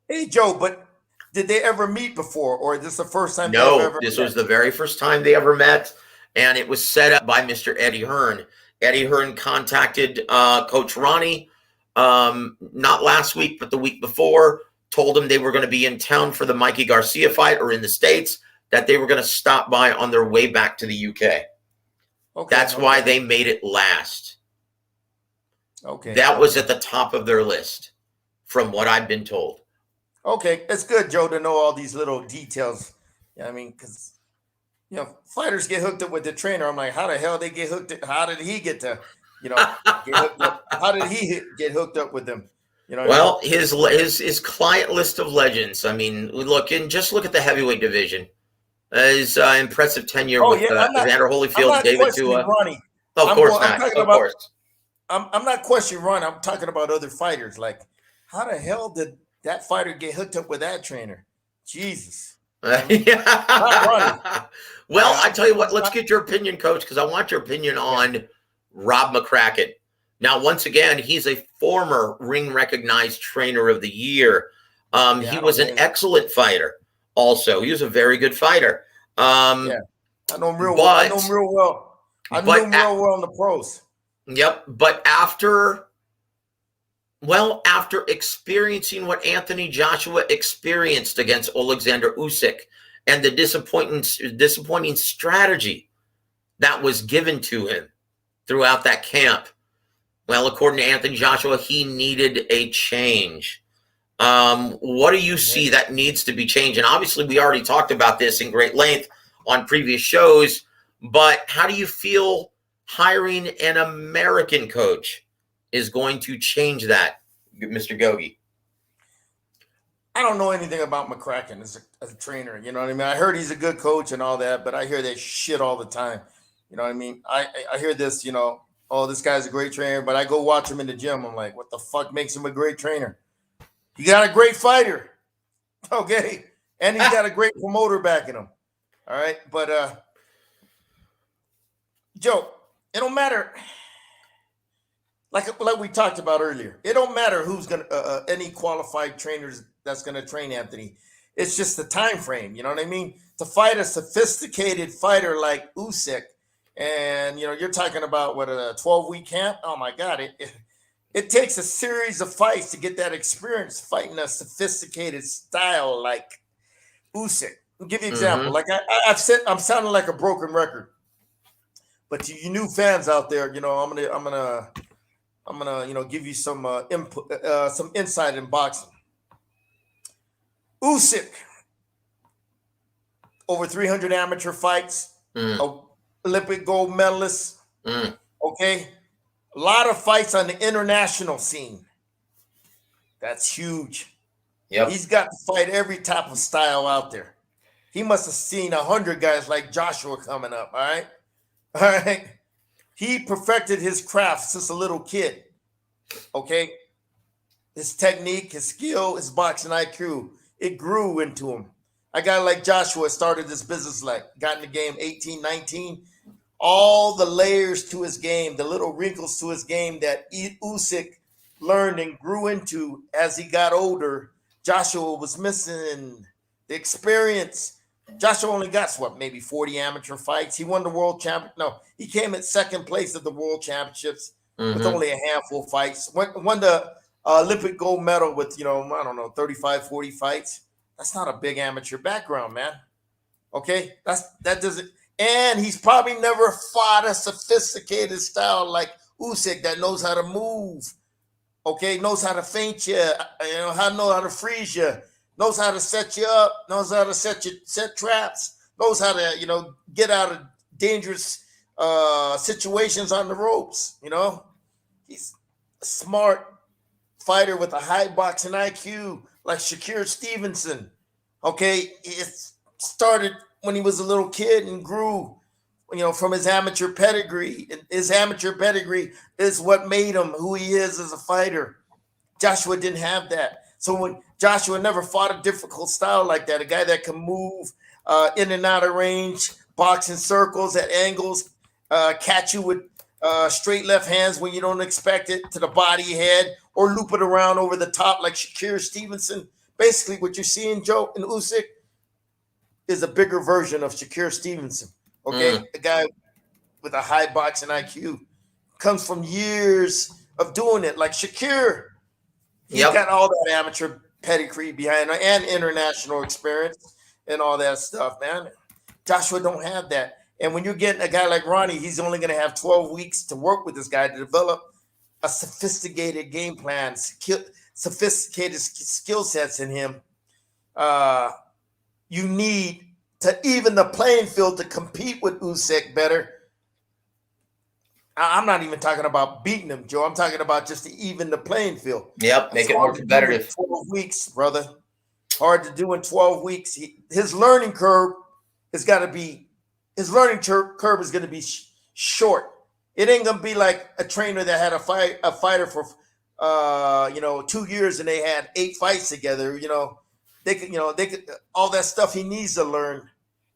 Speaker 4: Hey, Joe, but did they ever meet before, or is this the first time?
Speaker 3: No, this was the very first time they ever met, and it was set up by Mr. Eddie Hearn. Eddie Hearn contacted Coach Ronnie not last week, but the week before, told him they were going to be in town for the Mikey Garcia fight or in the States, that they were going to stop by on their way back to the UK. Okay, that's why they made it last.
Speaker 4: Okay.
Speaker 3: That was at the top of their list, from what I've been told.
Speaker 4: Okay, it's good, Joe, to know all these little details. I mean, because fighters get hooked up with the trainer. I'm like, how the hell they get hooked up? How did he get to, get hooked up? How did he get hooked up with them?
Speaker 3: Well, his client list of legends. I mean, look at the heavyweight division. His impressive tenure with Evander Holyfield, David Tua.
Speaker 4: Ronnie.
Speaker 3: Of course not.
Speaker 4: I'm not questioning Ron. I'm talking about other fighters. Like, how the hell did that fighter get hooked up with that trainer? Jesus.
Speaker 3: Well, I tell you what, let's get your opinion, Coach, because I want your opinion on Rob McCracken. Now, once again, he's a former ring-recognized trainer of the year. He was an excellent fighter also. He was a very good fighter.
Speaker 4: I know him real well. I know him real well. I know him real well in the pros.
Speaker 3: Yep, but after experiencing what Anthony Joshua experienced against Alexander Usyk and the disappointing strategy that was given to him throughout that camp, well, according to Anthony Joshua, he needed a change. What do you see that needs to be changed? And obviously, we already talked about this in great length on previous shows, but how do you feel hiring an American coach is going to change that, Mr. Gogue?
Speaker 4: I don't know anything about McCracken as a trainer. You know what I mean? I heard he's a good coach and all that, but I hear that shit all the time. You know what I mean? I hear this, oh, this guy's a great trainer, but I go watch him in the gym. I'm like, what the fuck makes him a great trainer? He got a great fighter. Okay. And he's got a great promoter backing him. All right. But Joe, it don't matter. Like we talked about earlier, it don't matter who's gonna any qualified trainers that's gonna train Anthony. It's just the time frame. You know what I mean? To fight a sophisticated fighter like Usyk, and you're talking about what, a 12-week camp. Oh my God! It takes a series of fights to get that experience fighting a sophisticated style like Usyk. I'll give you an example. Like I've said, I'm sounding like a broken record, but to you new fans out there, I'm gonna give you some input, some insight in boxing. Usyk, over 300 amateur fights, Olympic gold medalist. Okay, a lot of fights on the international scene. That's huge.
Speaker 3: Yep.
Speaker 4: He's got to fight every type of style out there. He must have seen 100 guys like Joshua coming up. All right. He perfected his craft since a little kid. Okay. His technique, his skill, his boxing IQ, it grew into him. A guy like Joshua started this business got in the game 18, 19. All the layers to his game, the little wrinkles to his game that Usyk learned and grew into as he got older, Joshua was missing the experience. Joshua only got maybe 40 amateur fights. He won the world champion. No, he came in second place at the world championships with only a handful of fights. Won the Olympic gold medal with, 35, 40 fights. That's not a big amateur background, man. Okay, that doesn't. And he's probably never fought a sophisticated style like Usyk that knows how to move. Okay, knows how to feint you. Know how to freeze you. Knows how to set you up. Knows how to set traps. Knows how to get out of dangerous situations on the ropes. He's a smart fighter with a high boxing IQ, like Shakur Stevenson. Okay, it started when he was a little kid and grew, from his amateur pedigree. His amateur pedigree is what made him who he is as a fighter. Joshua didn't have that. So when Joshua never fought a difficult style like that, a guy that can move in and out of range, box in circles at angles, catch you with straight left hands when you don't expect it to the body, head, or loop it around over the top like Shakur Stevenson. Basically, what you're seeing, Joe, in Usyk is a bigger version of Shakur Stevenson. Okay, a guy with a high boxing IQ comes from years of doing it. Like Shakur, he's got all that amateur pedigree behind him and international experience and all that stuff, man. Joshua don't have that. And when you're getting a guy like Ronnie, he's only going to have 12 weeks to work with this guy to develop a sophisticated game plan, sophisticated skill sets in him. You need to even the playing field to compete with Usyk better. I'm not even talking about beating him, Joe. I'm talking about just to even the playing field.
Speaker 3: Yep, make it more competitive.
Speaker 4: 12 weeks, brother. Hard to do in 12 weeks. His learning curve is got to be. His learning curve is going to be short. It ain't going to be like a trainer that had a fighter for 2 years and they had 8 fights together. They could all that stuff he needs to learn.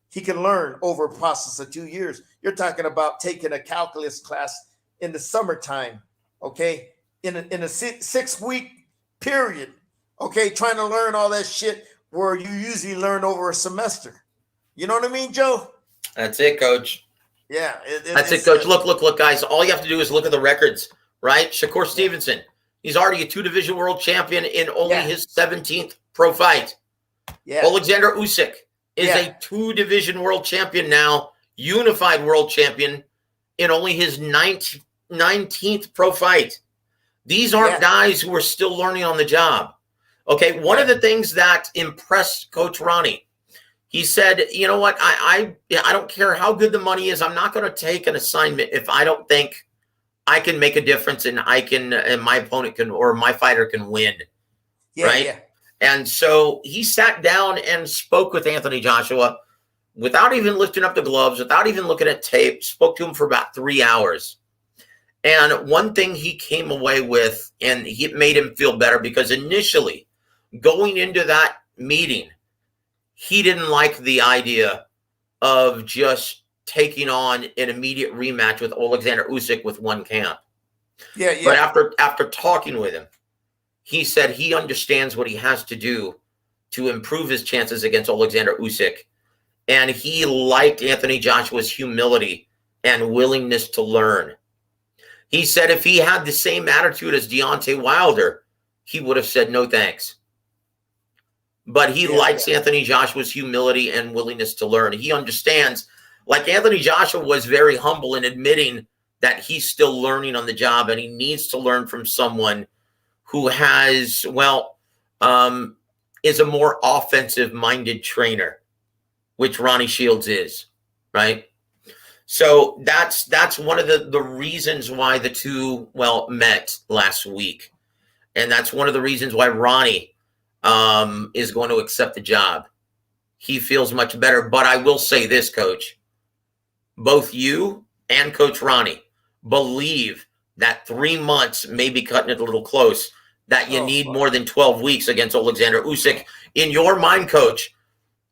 Speaker 4: He can learn over a process of 2 years. You're talking about taking a calculus class in the summertime, okay? In a 6-week period, okay? Trying to learn all that shit where you usually learn over a semester. You know what I mean, Joe?
Speaker 3: That's it, Coach.
Speaker 4: Yeah.
Speaker 3: That's it, Coach. Look, guys. All you have to do is look at the records, right? Shakur Stevenson. He's already a 2-division world champion in only his 17th pro fight. Yeah. Alexander Usyk is a 2-division world champion now, unified world champion in only his 19th pro fight. These aren't guys who are still learning on the job. Okay, one of the things that impressed Coach Ronnie, he said, you know what, I don't care how good the money is. I'm not going to take an assignment if I don't think I can make a difference and my opponent can, or my fighter can win. Right? Yeah. And so he sat down and spoke with Anthony Joshua without even lifting up the gloves, without even looking at tape, spoke to him for about 3 hours. And one thing he came away with, and it made him feel better, because initially going into that meeting, he didn't like the idea of just taking on an immediate rematch with Alexander Usyk with one camp.
Speaker 4: Yeah.
Speaker 3: But after talking with him, he said he understands what he has to do to improve his chances against Alexander Usyk. And he liked Anthony Joshua's humility and willingness to learn. He said if he had the same attitude as Deontay Wilder, he would have said no thanks. But he likes Anthony Joshua's humility and willingness to learn. He understands, like Anthony Joshua was very humble in admitting that he's still learning on the job and he needs to learn from someone who has, is a more offensive-minded trainer, which Ronnie Shields is, right? So that's one of the reasons why the two, met last week. And that's one of the reasons why Ronnie is going to accept the job. He feels much better. But I will say this, Coach. Both you and Coach Ronnie believe that 3 months may be cutting it a little close, that you need more than 12 weeks against Alexander Usyk. In your mind, Coach,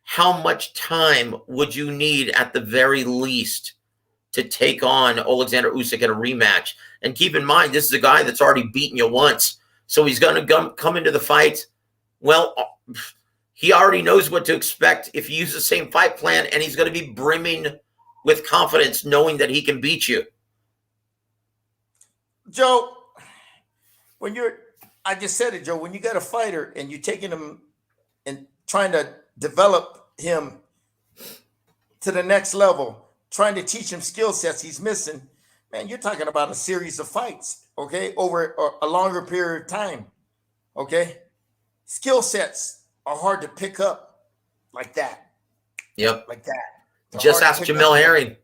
Speaker 3: how much time would you need at the very least to take on Alexander Usyk in a rematch? And keep in mind, this is a guy that's already beaten you once. So he's going to come into the fight. Well, he already knows what to expect if you use the same fight plan, and he's going to be brimming with confidence knowing that he can beat you.
Speaker 4: Joe, I just said it, Joe, when you got a fighter and you're taking him and trying to develop him to the next level, trying to teach him skill sets he's missing, man, you're talking about a series of fights, okay, over a longer period of time, okay? Skill sets are hard to pick up like that.
Speaker 3: Yep.
Speaker 4: Like that.
Speaker 3: Just ask Jamel Herring.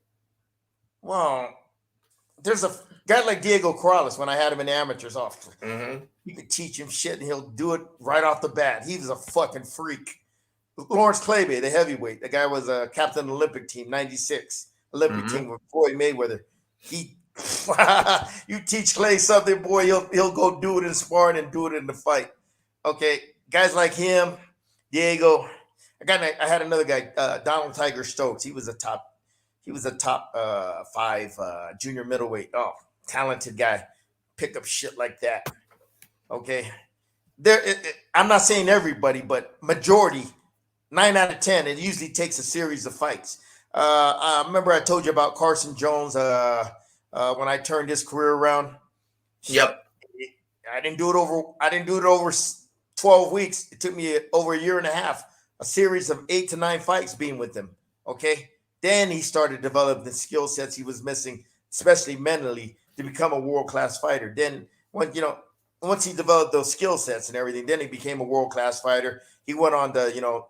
Speaker 4: Well, there's a guy like Diego Corrales when I had him in the amateurs off.
Speaker 3: Mm-hmm.
Speaker 4: You could teach him shit and he'll do it right off the bat. He was a fucking freak. Lawrence Claybay, the heavyweight, the guy was a captain of the Olympic team, 96 Olympic team with Floyd Mayweather. You teach Clay something, boy, he'll go do it in sparring and do it in the fight. Okay, guys like him, Diego. I had another guy, Donald Tiger Stokes. He was a top 5 junior middleweight. Oh, talented guy. Pick up shit like that. Okay, I'm not saying everybody, but majority, 9 out of 10. It usually takes a series of fights. I remember I told you about Carson Jones when I turned his career around.
Speaker 3: Yep.
Speaker 4: I didn't do it over 12 weeks. It took me over a year and a half, a series of 8 to 9 fights being with him. Okay. Then he started developing the skill sets he was missing, especially mentally, to become a world-class fighter. Then once he developed those skill sets and everything, then he became a world-class fighter. He went on to,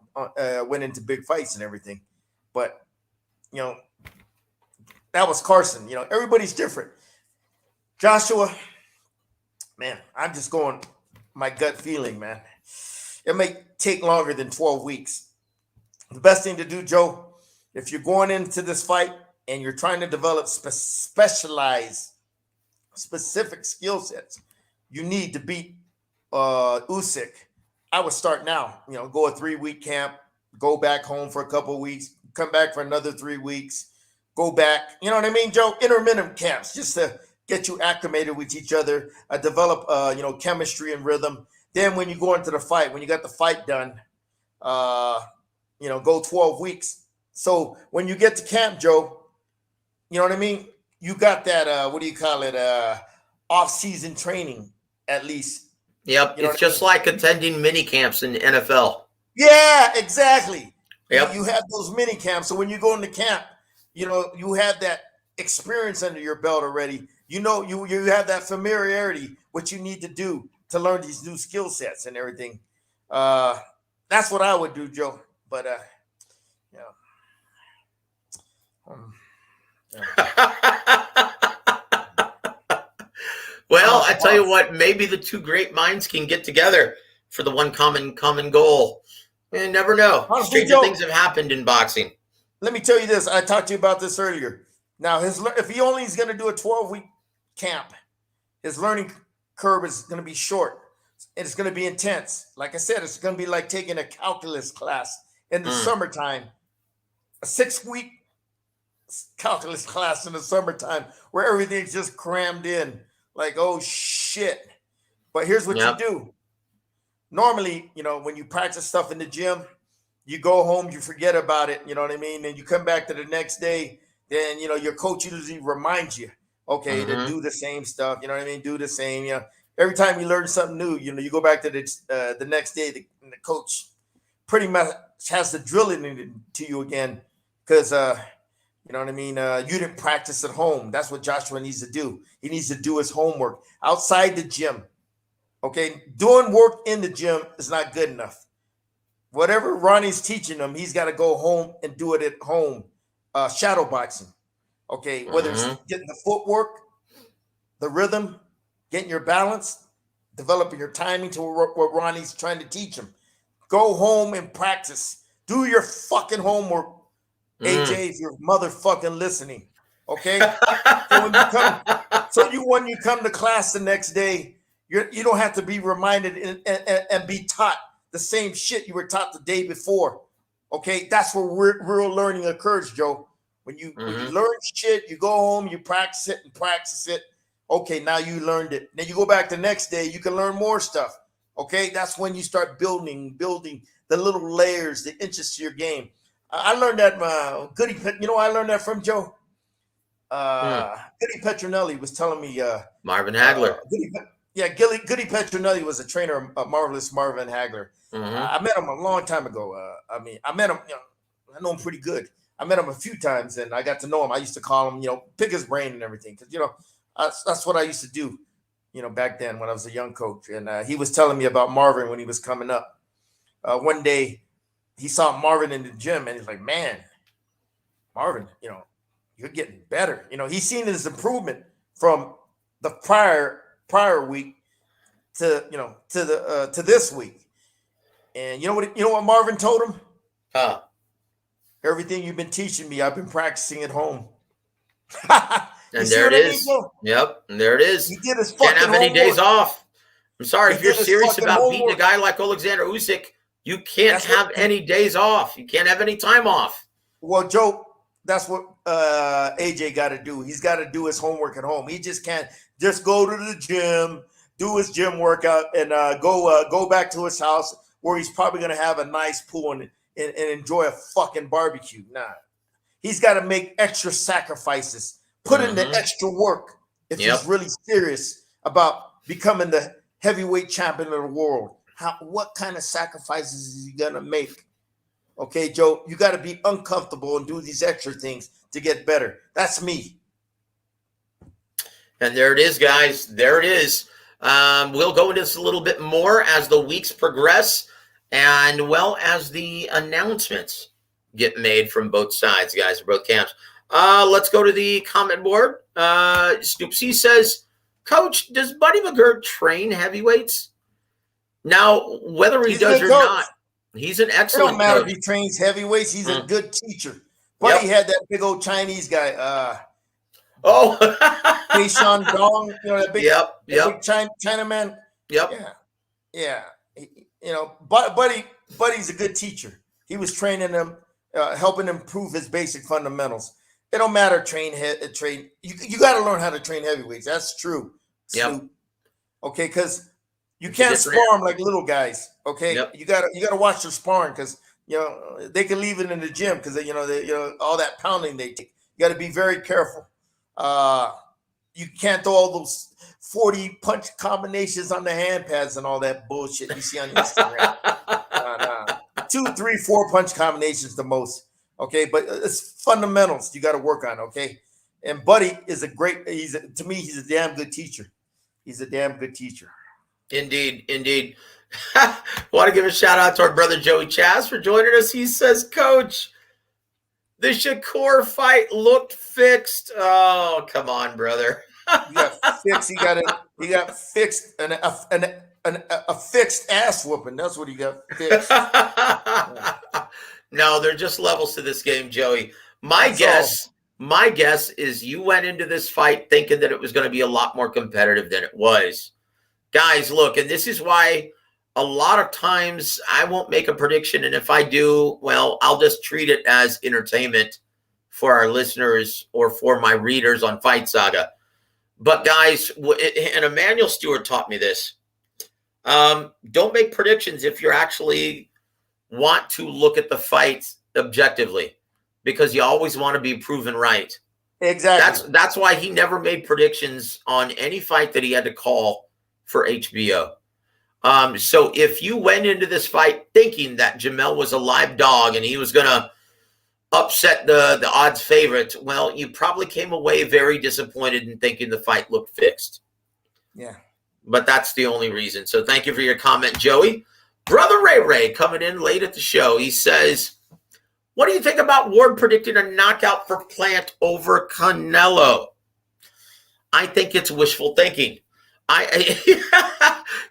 Speaker 4: went into big fights and everything. But, that was Carson. Everybody's different. Joshua, man, I'm just going my gut feeling, man. It may take longer than 12 weeks. The best thing to do, Joe, if you're going into this fight and you're trying to develop specific skill sets, you need to beat Usyk. I would start now. Go a 3-week camp, go back home for a couple of weeks, come back for another 3 weeks, go back. You know what I mean, Joe? Intermittent camps just to get you acclimated with each other, develop chemistry and rhythm. Then when you go into the fight, when you got the fight done, go 12 weeks. So when you get to camp, Joe, you know what I mean? You got that, off-season training, at least.
Speaker 3: Yep, it's just like attending mini camps in the NFL.
Speaker 4: Yeah, exactly.
Speaker 3: Yep.
Speaker 4: You have those mini camps. So when you go into camp, you have that experience under your belt already. You have that familiarity, what you need to do to learn these new skill sets and everything. That's what I would do, Joe. But,
Speaker 3: Well, I tell you what, maybe the two great minds can get together for the one common goal. You never know.
Speaker 4: Honestly,
Speaker 3: Stranger
Speaker 4: Joe,
Speaker 3: things have happened in boxing.
Speaker 4: Let me tell you this. I talked to you about this earlier. Now, if he only is going to do a 12-week camp, his learning curve is going to be short. and it's going to be intense. Like I said, it's going to be like taking a calculus class in the summertime, a 6-week calculus class in the summertime where everything's just crammed in. Like, oh shit. But here's what you do. Normally, when you practice stuff in the gym, you go home, you forget about it, you know what I mean? And you come back to the next day, then, your coach usually reminds you, okay, to do the same stuff, you know what I mean? Do the same, Every time you learn something new, you go back to the next day, the coach pretty much has to drill it into you again because, you know what I mean? You didn't practice at home. That's what Joshua needs to do. He needs to do his homework outside the gym. Okay, doing work in the gym is not good enough. Whatever Ronnie's teaching him, he's got to go home and do it at home. Shadow boxing. Okay, whether it's getting the footwork, the rhythm, getting your balance, developing your timing to what Ronnie's trying to teach him. Go home and practice. Do your fucking homework, AJ, if you're motherfucking listening. Okay? So when you come to class the next day, you don't have to be reminded and be taught the same shit you were taught the day before. Okay? That's where real learning occurs, Joe. When you learn shit, you go home, you practice it. Okay, now you learned it. Then you go back the next day, you can learn more stuff. Okay? That's when you start building the little layers, the inches to your game. I learned that Goody, I learned that from Joe. Goody Petronelli was telling me
Speaker 3: Marvin Hagler.
Speaker 4: Goody Petronelli was a trainer of Marvelous Marvin Hagler. I met him a long time ago. I met him, I know him pretty good. I met him a few times and I got to know him. I used to call him, pick his brain and everything. Because, that's what I used to do, back then when I was a young coach. And he was telling me about Marvin when he was coming up. One day he saw Marvin in the gym and he's like, man, Marvin, you're getting better. He's seen his improvement from the prior week to this week. And you know what Marvin told him? Everything you've been teaching me, I've been practicing at home.
Speaker 3: And there it is. Yep, and there it is.
Speaker 4: He did his fucking
Speaker 3: Can't have any days off. I'm sorry, if you're serious about beating a guy like Alexander Usyk, you can't have any days off. You can't have any time off.
Speaker 4: Well, Joe, that's what AJ got to do. He's got to do his homework at home. He just can't just go to the gym, do his gym workout, and go back to his house where he's probably going to have a nice pool and enjoy a fucking barbecue. Nah. He's got to make extra sacrifices, put in the extra work if he's really serious about becoming the heavyweight champion of the world. What kind of sacrifices is he going to make? Okay, Joe, you got to be uncomfortable and do these extra things to get better. That's me.
Speaker 3: And there it is, guys. There it is. We'll go into this a little bit more as the weeks progress and as the announcements get made from both sides, guys, both camps. Let's go to the comment board. Snoopsy says, Coach, does Buddy McGirt train heavyweights? Now, whether he does or not, he's an excellent coach.
Speaker 4: It don't matter if he trains heavyweights. He's a good teacher. Buddy had that big old Chinese guy. Sean Dong, that big, big Chinaman.
Speaker 3: Yep.
Speaker 4: Yeah. Buddy's a good teacher. He was training him, helping him improve his basic fundamentals. It don't matter train. You got to learn how to train heavyweights. That's true.
Speaker 3: Yep.
Speaker 4: Okay, because you can't spar them like little guys. Okay, you gotta watch their sparring because they can leave it in the gym because they all that pounding they take. You got to be very careful. You can't throw all those 40 punch combinations on the hand pads and all that bullshit you see on Instagram. 2, 3, 4 punch combinations the most. Okay, but it's fundamentals you got to work on. Okay, and Buddy is to me he's a damn good teacher. He's a damn good teacher.
Speaker 3: Indeed. Want to give a shout out to our brother Joey Chaz for joining us. He says, Coach, the Shakur fight looked fixed. Oh, come on, brother.
Speaker 4: You got fixed. He got fixed and a fixed ass whooping. That's what he got fixed.
Speaker 3: No, they're just levels to this game, Joey. My guess is you went into this fight thinking that it was going to be a lot more competitive than it was. Guys, look, and this is why a lot of times I won't make a prediction. And if I do, well, I'll just treat it as entertainment for our listeners or for my readers on Fight Saga. But guys, and Emmanuel Stewart taught me this. Don't make predictions if you actually want to look at the fight objectively, because you always want to be proven right.
Speaker 4: Exactly.
Speaker 3: That's why he never made predictions on any fight that he had to call for HBO. So if you went into this fight thinking that Jamel was a live dog and he was going to upset the odds favorite, well, you probably came away very disappointed in thinking the fight looked fixed.
Speaker 4: Yeah.
Speaker 3: But that's the only reason. So thank you for your comment, Joey. Brother Ray coming in late at the show. He says, what do you think about Ward predicting a knockout for Plant over Canelo? I think it's wishful thinking.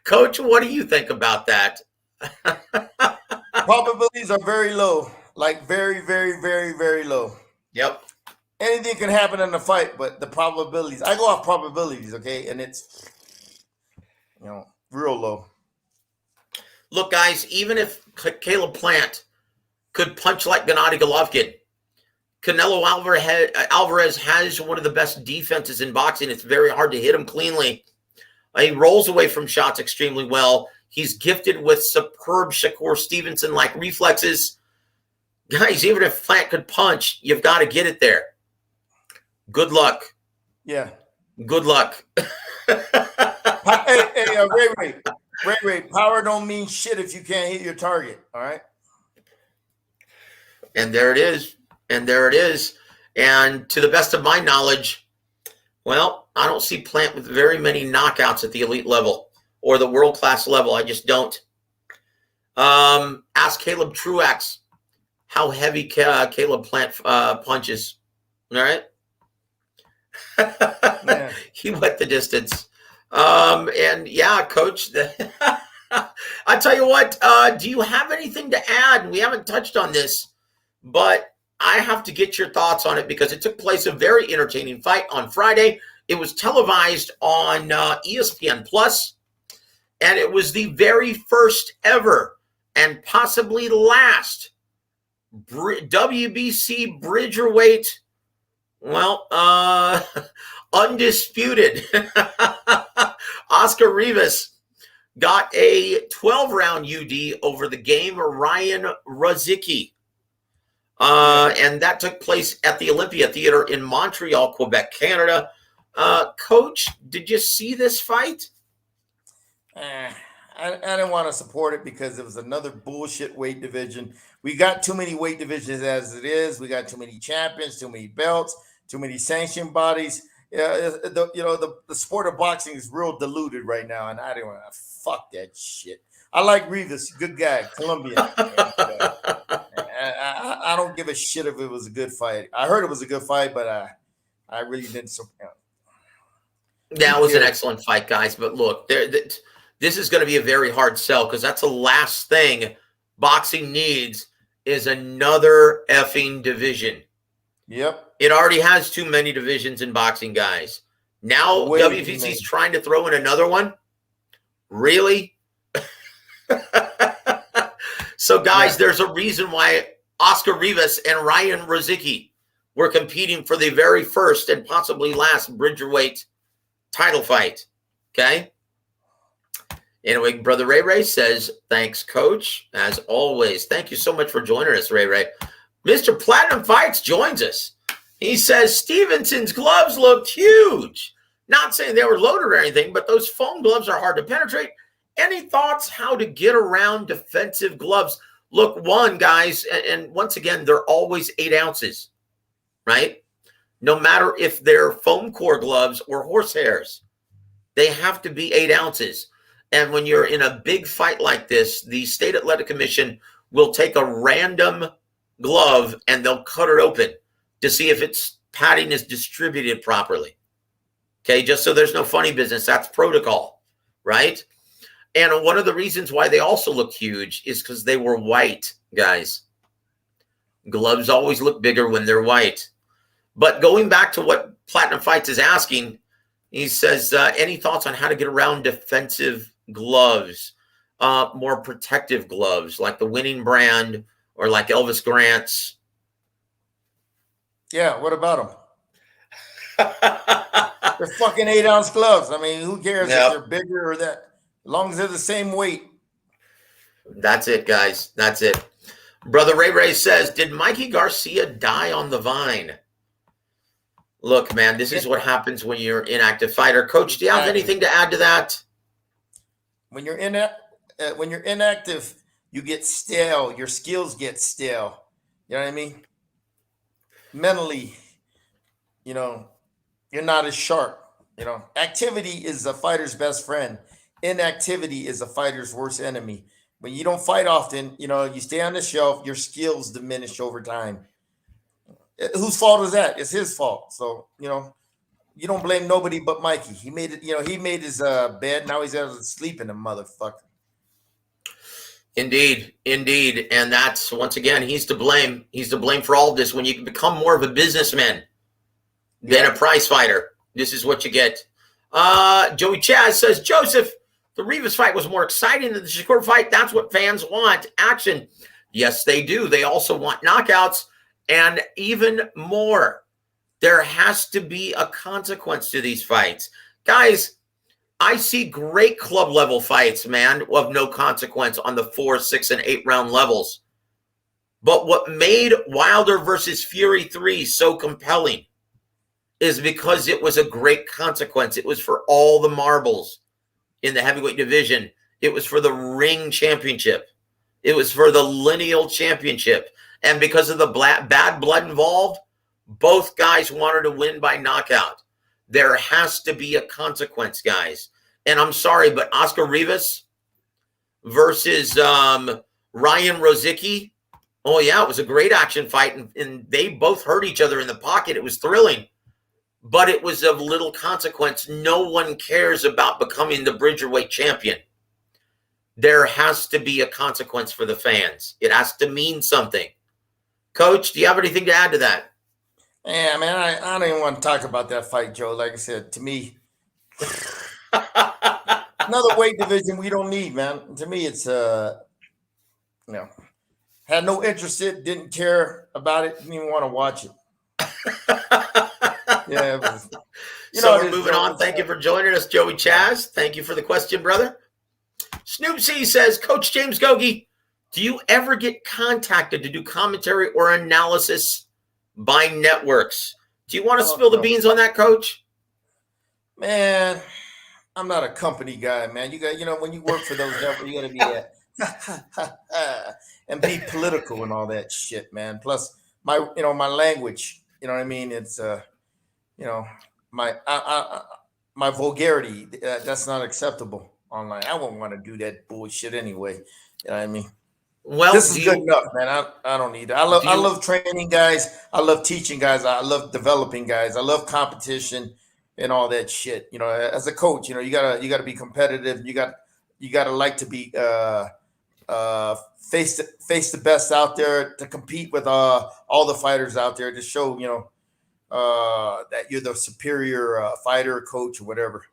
Speaker 3: Coach, what do you think about that?
Speaker 4: Probabilities are very low, like very, very, very, very low.
Speaker 3: Yep.
Speaker 4: Anything can happen in the fight, but the probabilities, I go off probabilities, okay? And it's, real low.
Speaker 3: Look, guys, even if Caleb Plant could punch like Gennady Golovkin, Canelo Alvarez has one of the best defenses in boxing. It's very hard to hit him cleanly. He rolls away from shots extremely well. He's gifted with superb Shakur Stevenson-like reflexes. Guys, even if Plant could punch, you've got to get it there. Good luck.
Speaker 4: Yeah.
Speaker 3: Good luck.
Speaker 4: Ray, power don't mean shit if you can't hit your target, all right?
Speaker 3: And there it is. And to the best of my knowledge, well, I don't see Plant with very many knockouts at the elite level or the world-class level. I just don't. Ask Caleb Truax how heavy Caleb Plant punches. All right? Yeah. He went the distance. And yeah, Coach, I tell you what, do you have anything to add? We haven't touched on this, but I have to get your thoughts on it because it took place a very entertaining fight on Friday. It was televised on ESPN Plus, and it was the very first ever and possibly last WBC Bridgerweight, undisputed. Oscar Rivas got a 12-round UD over the game Ryan Rozicki. And that took place at the Olympia Theater in Montreal, Quebec, Canada. Coach, did you see this fight?
Speaker 4: I didn't want to support it because it was another bullshit weight division. We got too many weight divisions as it is. We got too many champions, too many belts, too many sanctioned bodies. The sport of boxing is real diluted right now, and I don't want to fuck that shit. I like Rivas, good guy, Colombian. I don't give a shit if it was a good fight. I heard it was a good fight, but I really didn't support.
Speaker 3: That was an excellent fight, guys. But look, this is going to be a very hard sell because that's the last thing boxing needs is another effing division.
Speaker 4: Yep.
Speaker 3: It already has too many divisions in boxing, guys. Now WBC's trying to throw in another one? Really? So, guys, there's a reason why Oscar Rivas and Ryan Rozicki were competing for the very first and possibly last Bridgerweight title fight. Okay? Anyway, Brother Ray says, thanks, Coach. As always, thank you so much for joining us, Ray. Mr. Platinum Fights joins us. He says Stevenson's gloves looked huge. Not saying they were loaded or anything, but those foam gloves are hard to penetrate. Any thoughts how to get around defensive gloves? Look, one, guys, and once again, they're always 8 ounces, right? No matter if they're foam core gloves or horsehairs, they have to be 8 ounces. And when you're in a big fight like this, the State Athletic Commission will take a random glove and they'll cut it open to see if its padding is distributed properly. Okay, just so there's no funny business. That's protocol, right? And one of the reasons why they also look huge is because they were white, guys. Gloves always look bigger when they're white. But going back to what Platinum Fights is asking, He says, any thoughts on how to get around defensive gloves, more protective gloves, like the Winning brand or like Elvis Grant's?
Speaker 4: Yeah, what about them? They're fucking 8-ounce gloves. I mean, who cares if they're bigger or that? As long as they're the same weight.
Speaker 3: That's it, guys. That's it. Brother Ray says, did Mikey Garcia die on the vine? Look, man, this is what happens when you're an inactive fighter. Coach, do you have anything to add to that?
Speaker 4: When you're inactive, you get stale. Your skills get stale. You know what I mean? Mentally, you're not as sharp. Activity is a fighter's best friend. Inactivity is a fighter's worst enemy. When you don't fight often, you stay on the shelf, your skills diminish over time. Whose fault is that? It's his fault. So, you don't blame nobody but Mikey. He made it, he made his bed. Now he's able to sleep in the motherfucker.
Speaker 3: Indeed. And that's, once again, he's to blame. He's to blame for all of this. When you become more of a businessman than a prize fighter, this is what you get. Joey Chaz says, Joseph, the Rivas fight was more exciting than the Shakur fight. That's what fans want. Action. Yes, they do. They also want knockouts and even more. There has to be a consequence to these fights. Guys, I see great club level fights, man, of no consequence on the 4, 6, and 8 round levels. But what made Wilder versus Fury 3 so compelling is because it was a great consequence. It was for all the marbles in the heavyweight division. It was for the ring championship. It was for the lineal championship. And because of the bad blood involved, both guys wanted to win by knockout. There has to be a consequence, guys. And I'm sorry, but Oscar Rivas versus Ryan Rozicki, oh, yeah, it was a great action fight. And they both hurt each other in the pocket. It was thrilling. But it was of little consequence. No one cares about becoming the Bridgerweight champion. There has to be a consequence for the fans. It has to mean something. Coach, do you have anything to add to that?
Speaker 4: Yeah, man, I don't even want to talk about that fight, Joe. Like I said, to me, another weight division we don't need, man. To me, it's had no interest in it, didn't care about it, didn't even want to watch it. Yeah, it was,
Speaker 3: so we're moving on. Thank you for joining us, Joey Chaz. Thank you for the question, brother. Snoop C says, Coach James Gogue, do you ever get contacted to do commentary or analysis by networks? Do you want to spill the beans on that, Coach?
Speaker 4: Man, I'm not a company guy, man. You got, when you work for those networks, you got to be that and be political and all that shit, man. Plus, my language, you know what I mean? It's my vulgarity, that's not acceptable online. I won't want to do that bullshit anyway. You know what I mean?
Speaker 3: Well,
Speaker 4: this is good enough, man. I don't need it. I love training guys. I love teaching guys. I love developing guys. I love competition and all that shit. As a coach, you gotta be competitive. You gotta like to be face the best out there, to compete with all the fighters out there, to show that you're the superior fighter, coach, or whatever.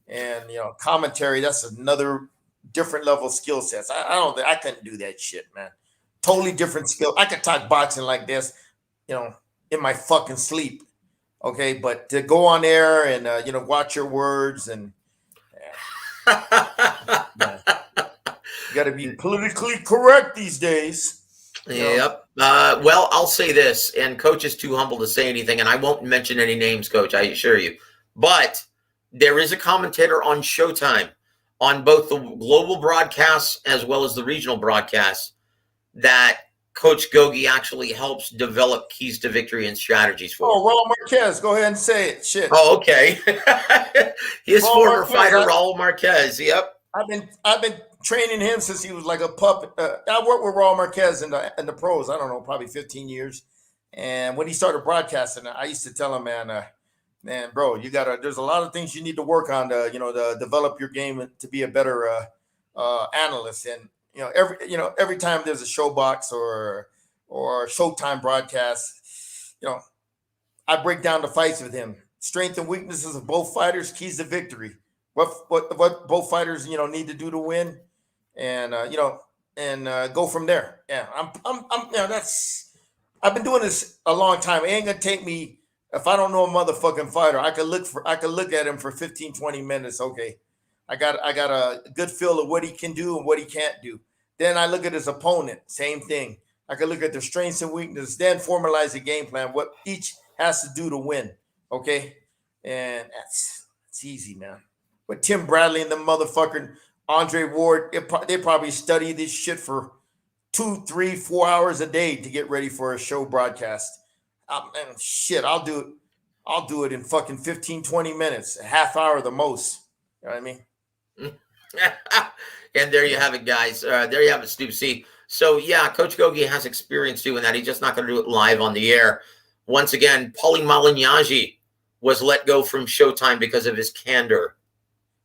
Speaker 4: And commentary, that's another different level of skill sets. I couldn't do that shit, man. Totally different skill. I could talk boxing like this, in my fucking sleep. Okay, but to go on air and watch your words and you got to be politically correct these days.
Speaker 3: Yep. Well, I'll say this, and Coach is too humble to say anything, and I won't mention any names, Coach, I assure you. But there is a commentator on Showtime, on both the global broadcasts as well as the regional broadcasts, that Coach Gogue actually helps develop keys to victory and strategies for.
Speaker 4: Oh, Raul Marquez, go ahead and say it. Shit.
Speaker 3: Oh, okay. His
Speaker 4: Raul
Speaker 3: former
Speaker 4: Marquez,
Speaker 3: fighter, Raul Marquez. Yep.
Speaker 4: I've been training him since he was like a pup. I worked with Raul Marquez in the pros. I don't know, probably 15 years. And when he started broadcasting, I used to tell him, man, bro, there's a lot of things you need to work on to develop your game to be a better analyst. And every time there's a Showbox or Showtime broadcast, I break down the fights with him strength and weaknesses of both fighters, keys to victory. What both fighters need to do to win, and go from there. Yeah, I've been doing this a long time. It ain't gonna take me if I don't know a motherfucking fighter. I could look at him for 15, 20 minutes. Okay, I got a good feel of what he can do and what he can't do. Then I look at his opponent. Same thing. I can look at their strengths and weaknesses. Then formalize a game plan. What each has to do to win. Okay, and that's easy, man. But Tim Bradley and the motherfucking Andre Ward, they probably study this shit for 2, 3, 4 hours a day to get ready for a show broadcast. And shit, I'll do it in fucking 15, 20 minutes, a half hour the most. You know what I mean?
Speaker 3: And there you have it, guys. There you have it, Stu C. So, yeah, Coach Gogue has experience doing that. He's just not going to do it live on the air. Once again, Paulie Malignaggi was let go from Showtime because of his candor.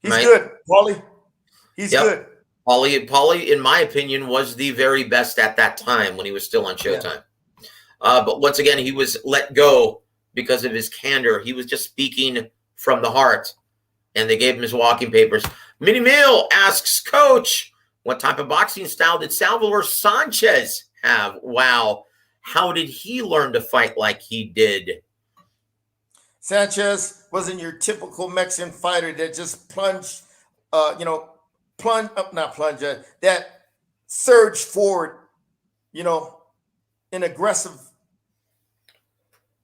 Speaker 4: He's good, Paulie. He's good.
Speaker 3: Paulie, in my opinion, was the very best at that time when he was still on Showtime. Yeah. But once again, he was let go because of his candor. He was just speaking from the heart, and they gave him his walking papers. Minnie Mill asks, Coach, what type of boxing style did Salvador Sanchez have? Wow. How did he learn to fight like he did?
Speaker 4: Sanchez wasn't your typical Mexican fighter that just plunged, that surged forward, in aggressive,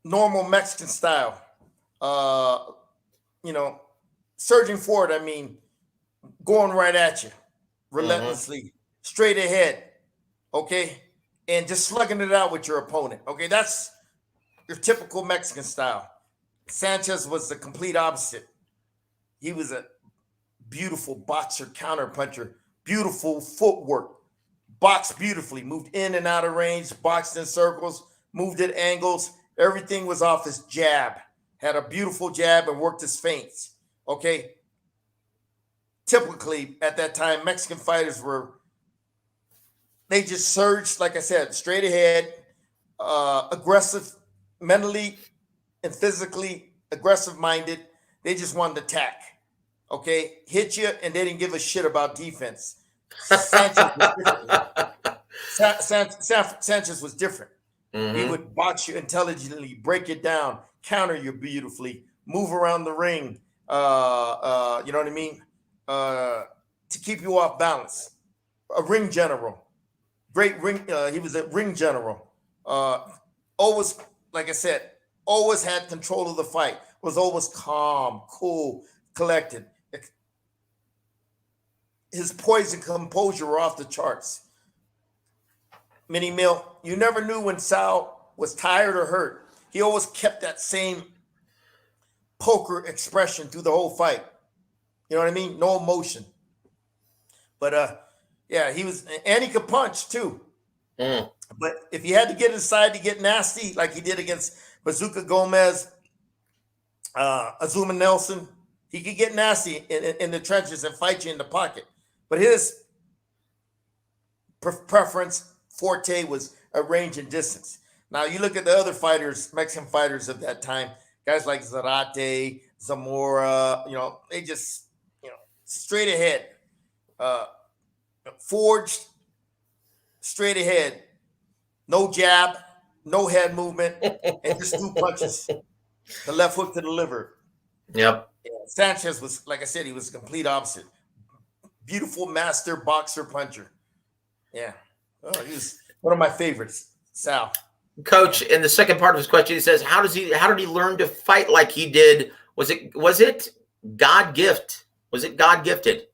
Speaker 4: normal Mexican style. Surging forward, I mean, going right at you, relentlessly, straight ahead, okay? And just slugging it out with your opponent, okay? That's your typical Mexican style. Sanchez was the complete opposite. He was a beautiful boxer, counterpuncher, beautiful footwork, boxed beautifully, moved in and out of range, boxed in circles, moved at angles. Everything was off his jab. Had a beautiful jab and worked his feints. Okay. Typically, at that time, Mexican fighters they just surged, like I said, straight ahead, aggressive, mentally and physically aggressive-minded. They just wanted to attack. Okay, hit you, and they didn't give a shit about defense. Sanchez was different. He would box you intelligently, break it down, counter you beautifully, move around the ring. You know what I mean? To keep you off balance. A ring general, great ring. He was a ring general. Always, like I said, always had control of the fight. Was always calm, cool, collected. His poise and composure were off the charts. Minnie Mill, you never knew when Sal was tired or hurt. He always kept that same poker expression through the whole fight. You know what I mean? No emotion. But yeah, he was, and he could punch too. But if he had to get inside to get nasty, like he did against Bazooka Gomez, Azuma Nelson, he could get nasty in the trenches and fight you in the pocket. But his preference, forte, was a range and distance. Now, you look at the other fighters, Mexican fighters of that time, guys like Zarate, Zamora, they just, straight ahead, forged, straight ahead, no jab, no head movement, and just two punches. The left hook to the liver.
Speaker 3: Yep.
Speaker 4: Yeah. Sanchez was, like I said, he was the complete opposite. Beautiful master boxer puncher. Yeah. Oh, he was one of my favorites, Sal.
Speaker 3: Coach, in the second part of his question, he says, how did he learn to fight like he did? Was it God gift? Was it God gifted?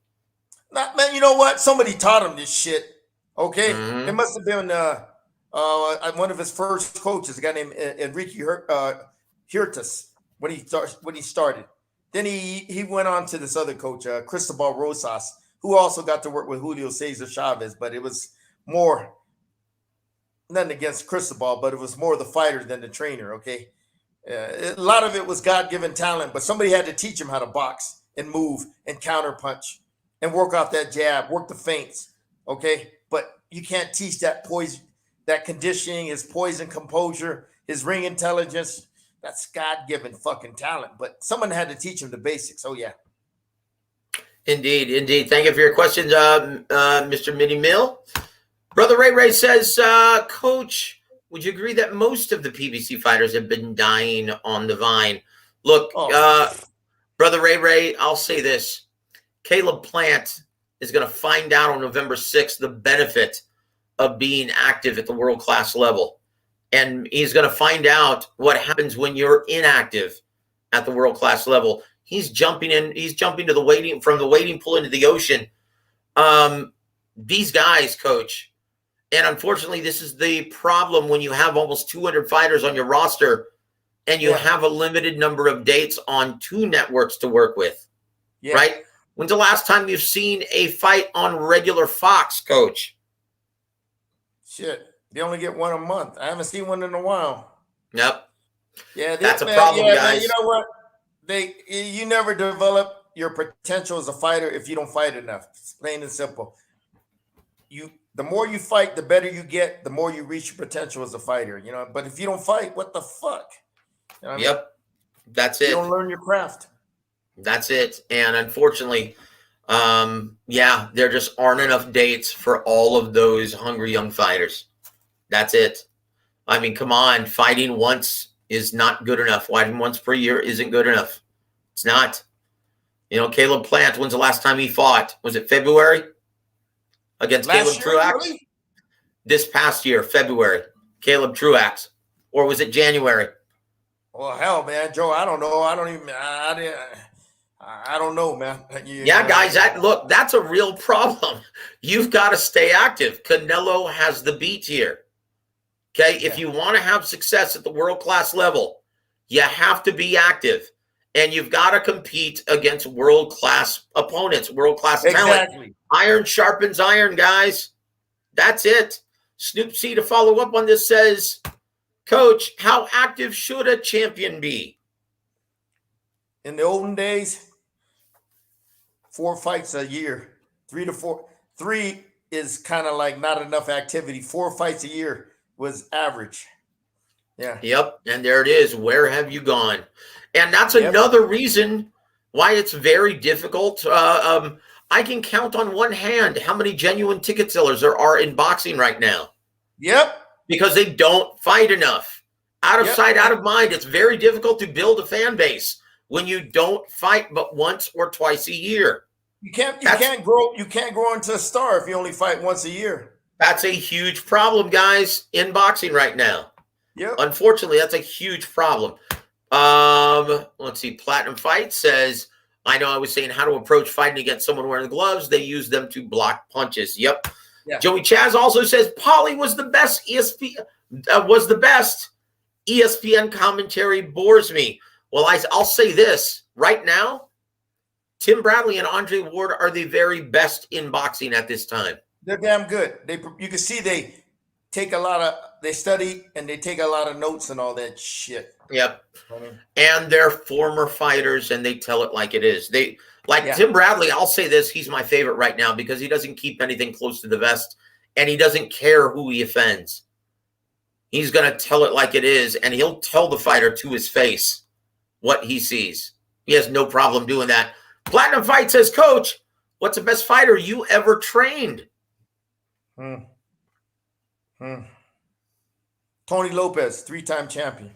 Speaker 4: Man, you know what? Somebody taught him this shit. Okay. It must have been one of his first coaches, a guy named Enrique Huertas, when he started. Then he went on to this other coach, Cristobal Rosas, who also got to work with Julio Cesar Chavez, but it was more, nothing against Cristobal, but it was more the fighter than the trainer, okay? A lot of it was God-given talent, but somebody had to teach him how to box and move and counterpunch and work off that jab, work the feints, okay? But you can't teach that poise, that conditioning, his poise and composure, his ring intelligence. That's God-given fucking talent, but someone had to teach him the basics. Oh yeah.
Speaker 3: Indeed. Thank you for your questions, Mr. Minnie Mill. Brother Ray says, Coach, would you agree that most of the PBC fighters have been dying on the vine? Look, Brother Ray, I'll say this. Caleb Plant is going to find out on November 6th the benefit of being active at the world-class level. And he's going to find out what happens when you're inactive at the world-class level. He's jumping to from the waiting pool into the ocean. These guys, Coach, and unfortunately, this is the problem when you have almost 200 fighters on your roster and you have a limited number of dates on 2 networks to work with, right? When's the last time you've seen a fight on regular Fox, Coach?
Speaker 4: Shit, they only get one a month. I haven't seen one in a while.
Speaker 3: Yep.
Speaker 4: Yeah,
Speaker 3: that's a problem, guys.
Speaker 4: Man, you know what? You never develop your potential as a fighter if you don't fight enough. It's plain and simple. The more you fight, the better you get, the more you reach your potential as a fighter, you know. But if you don't fight, what the fuck? You know what I mean? That's it. You don't learn your craft.
Speaker 3: That's it. And unfortunately, there just aren't enough dates for all of those hungry young fighters. That's it. I mean, come on, fighting once is not good enough. Fighting once per year isn't good enough. It's not. You know, Caleb Plant, when's the last time he fought? Was it February? Against Caleb Truax? Really? This past year, February. Caleb Truax. Or was it January?
Speaker 4: Well, hell, man, Joe, I don't know. I don't know, man.
Speaker 3: Guys, that's a real problem. You've got to stay active. Canelo has the beat here. Okay? If you want to have success at the world-class level, you have to be active. And you've got to compete against world-class opponents, world-class talent. Iron sharpens iron, guys. That's it. Snoop C, to follow up on this, says, Coach, how active should a champion be?
Speaker 4: In the olden days, 4 fights a year. 3 to 4. 3 is kind of like not enough activity. 4 fights a year was average. Yeah.
Speaker 3: Yep. And there it is. Where have you gone? And that's another reason why it's very difficult. I can count on one hand how many genuine ticket sellers there are in boxing right now.
Speaker 4: Yep.
Speaker 3: Because they don't fight enough. Out of sight, out of mind. It's very difficult to build a fan base when you don't fight but once or twice a year.
Speaker 4: You can't grow into a star if you only fight once a year.
Speaker 3: That's a huge problem, guys, in boxing right now.
Speaker 4: Yep.
Speaker 3: Unfortunately, that's a huge problem. Let's see. Platinum Fight says, I know I was saying how to approach fighting against someone wearing gloves. They use them to block punches. Yep. Yeah. Joey Chaz also says Paulie was the best ESPN commentary bores me. Well, I'll say this right now. Tim Bradley and Andre Ward are the very best in boxing at this time.
Speaker 4: They're damn good. You can see they study and they take a lot of notes and all that shit.
Speaker 3: Yep. And they're former fighters and they tell it like it is. Tim Bradley, I'll say this, he's my favorite right now because he doesn't keep anything close to the vest and he doesn't care who he offends. He's going to tell it like it is and he'll tell the fighter to his face what he sees. He has no problem doing that. Platinum Fight says, Coach, what's the best fighter you ever trained?
Speaker 4: Tony Lopez, 3-time champion.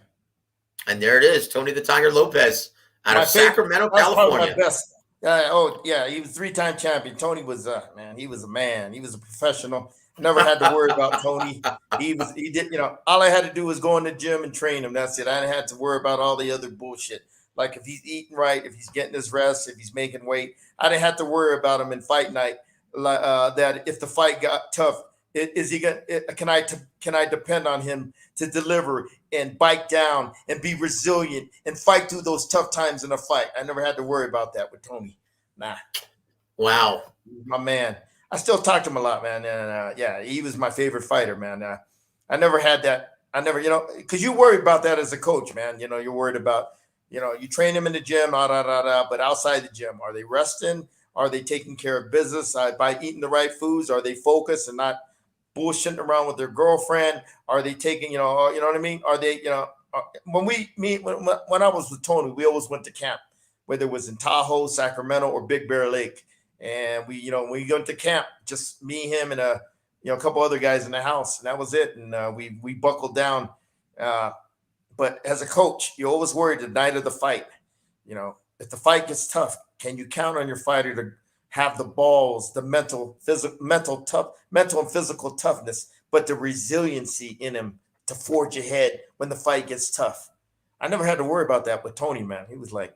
Speaker 3: And there it is, Tony the Tiger Lopez out of Sacramento, California.
Speaker 4: My best. He was 3-time champion. Tony was he was a man. He was a professional. Never had to worry about Tony. He did, all I had to do was go in the gym and train him. That's it. I didn't have to worry about all the other bullshit. Like if he's eating right, if he's getting his rest, if he's making weight, I didn't have to worry about him in fight night. That if the fight got tough, can I depend on him to deliver and bite down and be resilient and fight through those tough times in a fight? I never had to worry about that with Tony. Nah.
Speaker 3: Wow.
Speaker 4: My man. I still talk to him a lot, man. And he was my favorite fighter, man. I never had that. I never, because you worried about that as a coach, man. You're worried about, you train them in the gym, but outside the gym, are they resting? Are they taking care of business by eating the right foods? Are they focused and not bullshitting around with their girlfriend? Are they taking, you know what I mean? Are when I was with Tony, we always went to camp, whether it was in Tahoe, Sacramento, or Big Bear Lake. And when we go to camp, just me, him, and a couple other guys in the house, and that was it. And we buckled down. But as a coach, you always worried the night of the fight. If the fight gets tough, can you count on your fighter to have the balls, the mental and physical toughness, but the resiliency in him to forge ahead when the fight gets tough? I never had to worry about that with Tony, man. He was like,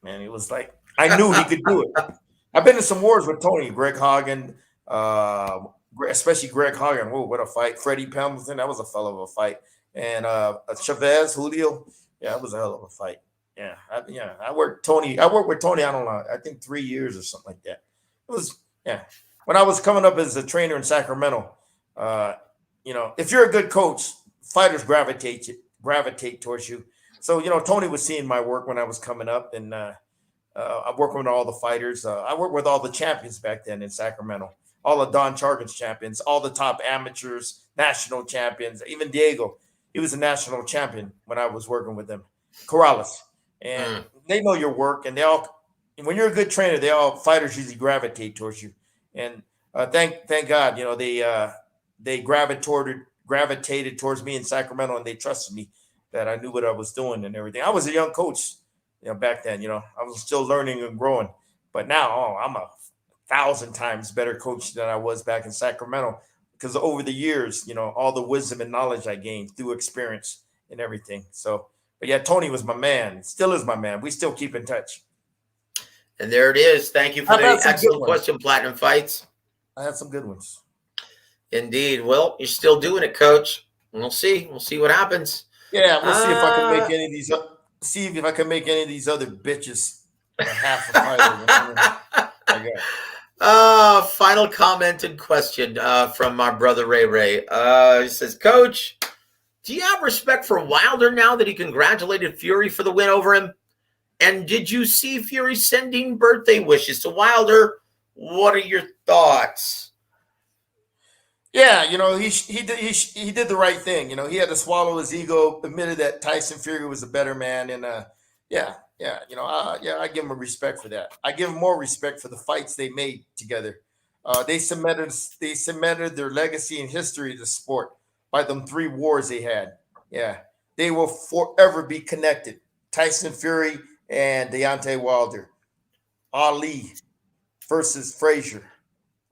Speaker 4: I knew he could do it. I've been in some wars with Tony, Greg Hagen, especially Greg Hagen. Whoa, what a fight. Freddie Pendleton, that was a hell of a fight. And Chavez, Julio, that was a hell of a fight. Yeah, I worked with Tony, I don't know, I think 3 years or something like that. It was, when I was coming up as a trainer in Sacramento, if you're a good coach, fighters gravitate towards you. So, Tony was seeing my work when I was coming up, and I worked with all the fighters. I worked with all the champions back then in Sacramento, all the Don Chargans champions, all the top amateurs, national champions, even Diego. He was a national champion when I was working with them. Corrales. And they know your work, and when you're a good trainer, fighters usually gravitate towards you. And thank God, they gravitated towards me in Sacramento, and they trusted me that I knew what I was doing and everything. I was a young coach, back then. I was still learning and growing, but now I'm 1,000 times better coach than I was back in Sacramento, because over the years, all the wisdom and knowledge I gained through experience and everything. So. But yeah, Tony was my man. Still is my man. We still keep in touch.
Speaker 3: And there it is. Thank you for the excellent question, Platinum Fights.
Speaker 4: I had some good ones.
Speaker 3: Indeed. Well, you're still doing it, Coach. We'll see. We'll see what happens.
Speaker 4: Yeah, we'll see if I can make any of these. See if I can make any of these other bitches half a fighter.
Speaker 3: Final comment and question from my brother Ray. He says, Coach, do you have respect for Wilder now that he congratulated Fury for the win over him? And did you see Fury sending birthday wishes to Wilder? What are your thoughts?
Speaker 4: Yeah, he did the right thing. He had to swallow his ego, admitted that Tyson Fury was a better man, and I give him a respect for that. I give him more respect for the fights they made together. They cemented their legacy and history of the sport by them 3 wars they had. Yeah, they will forever be connected. Tyson Fury and Deontay Wilder. Ali versus Frazier.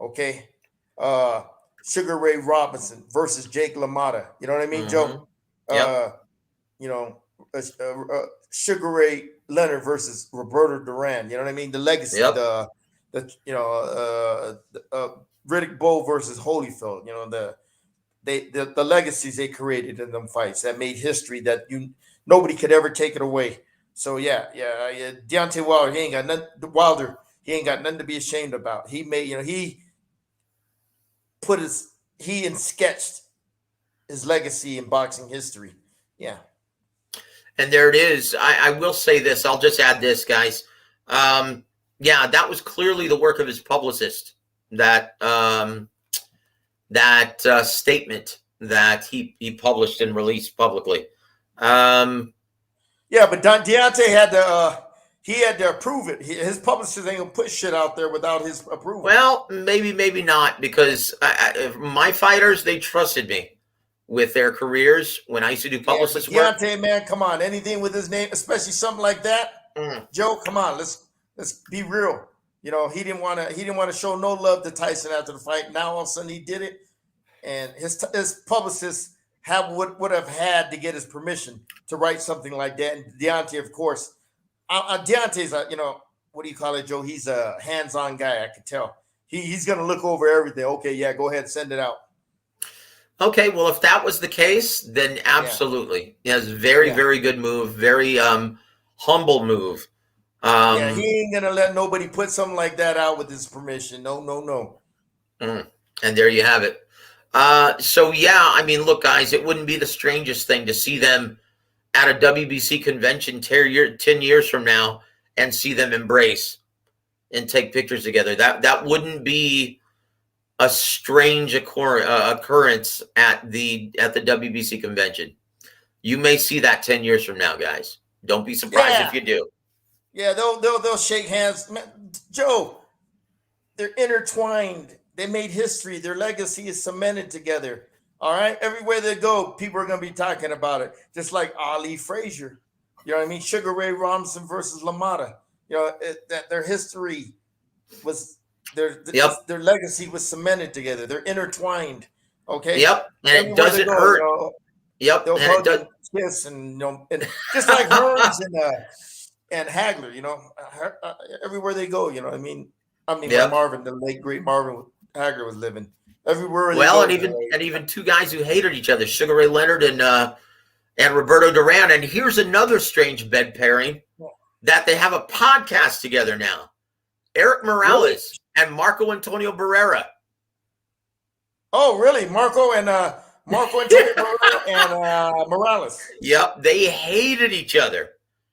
Speaker 4: Okay. Sugar Ray Robinson versus Jake LaMotta. You know what I mean, Joe?
Speaker 3: Yep.
Speaker 4: Sugar Ray Leonard versus Roberto Duran. You know what I mean? The legacy,
Speaker 3: yep.
Speaker 4: Riddick Bowe versus Holyfield. The legacies they created in them fights that made history that nobody could ever take it away. So Deontay Wilder, he ain't got nothing to be ashamed about. He made, he sketched his legacy in boxing history. Yeah.
Speaker 3: And there it is. I will say this. I'll just add this, guys. That was clearly the work of his publicist. That statement that he published and released publicly.
Speaker 4: But Deontay had to approve it. His publicist ain't gonna put shit out there without his approval.
Speaker 3: Well, maybe not, because my fighters, they trusted me with their careers when I used to do publicist work.
Speaker 4: Deontay, man, come on, anything with his name, especially something like that. Joe, come on, let's be real. He didn't want to show no love to Tyson after the fight. Now all of a sudden he did it, and his publicist would have had to get his permission to write something like that. And Deontay, of course, Deontay's what do you call it, Joe? He's a hands-on guy. I could tell. He's gonna look over everything. Okay, yeah, go ahead, send it out.
Speaker 3: Okay, well, if that was the case, then absolutely, yes, very good move, very humble move.
Speaker 4: He ain't gonna let nobody put something like that out with his permission. No.
Speaker 3: And there you have it. Look, guys, it wouldn't be the strangest thing to see them at a WBC convention 10 years from now and see them embrace and take pictures together. That wouldn't be a strange occurrence at the WBC convention. You may see that 10 years from now, guys. Don't be surprised if you do.
Speaker 4: Yeah, they'll shake hands. Man, Joe, they're intertwined. They made history. Their legacy is cemented together. All right. Everywhere they go, people are going to be talking about it. Just like Ali Frazier. You know what I mean? Sugar Ray Robinson versus LaMotta. You know, that their history was their legacy was cemented together. They're intertwined. Okay.
Speaker 3: Yep. And
Speaker 4: everywhere
Speaker 3: it doesn't hurt.
Speaker 4: You know,
Speaker 3: yep.
Speaker 4: They'll
Speaker 3: and
Speaker 4: hug and kiss and and just like Hearns and Hagler, you know, everywhere they go, you know what I mean? When Marvin, the late great Marvin Hagler was living. Everywhere they go.
Speaker 3: And even two guys who hated each other, Sugar Ray Leonard and Roberto Duran. And here's another strange bed pairing that they have a podcast together now. Eric Morales and Marco Antonio Barrera.
Speaker 4: Oh, really? Marco Antonio Barrera and Morales.
Speaker 3: Yep, they hated each other.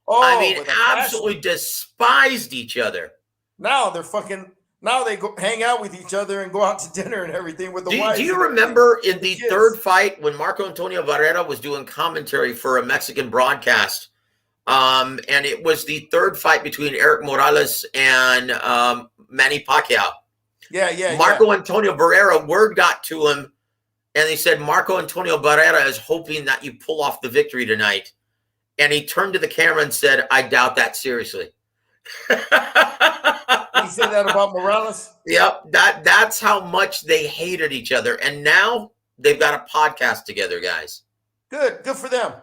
Speaker 4: Oh,
Speaker 3: I mean, absolutely despised each other.
Speaker 4: Now they're fucking. Now they go hang out with each other and go out to dinner and everything with the wives.
Speaker 3: Do you remember in the third fight when Marco Antonio Barrera was doing commentary for a Mexican broadcast? And it was the third fight between Eric Morales and Manny Pacquiao.
Speaker 4: Yeah.
Speaker 3: Marco Antonio Barrera, word got to him, and they said, Marco Antonio Barrera is hoping that you pull off the victory tonight. And he turned to the camera and said, I doubt that seriously.
Speaker 4: He said that about Morales?
Speaker 3: Yep. That's how much they hated each other. And now they've got a podcast together, guys.
Speaker 4: Good for them.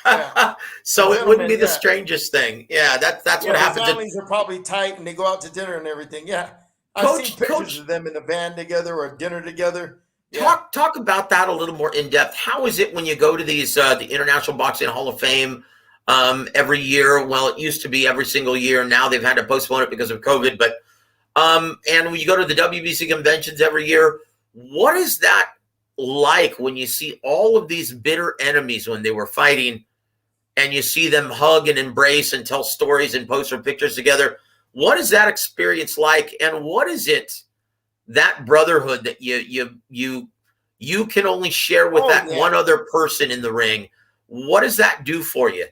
Speaker 4: Yeah.
Speaker 3: So it wouldn't be the strangest thing. Yeah, that's what happens.
Speaker 4: Their families are probably tight and they go out to dinner and everything. Yeah. I've seen pictures of them in the van together or dinner together. Yeah.
Speaker 3: Talk about that a little more in depth. How is it when you go to these the International Boxing Hall of Fame every year? Well, it used to be every single year. Now they've had to postpone it because of COVID. But and when you go to the WBC conventions every year, what is that like when you see all of these bitter enemies when they were fighting, and you see them hug and embrace and tell stories and post their pictures together? What is that experience like, and what is it, that brotherhood that you can only share with one other person in the ring? What does that do for you?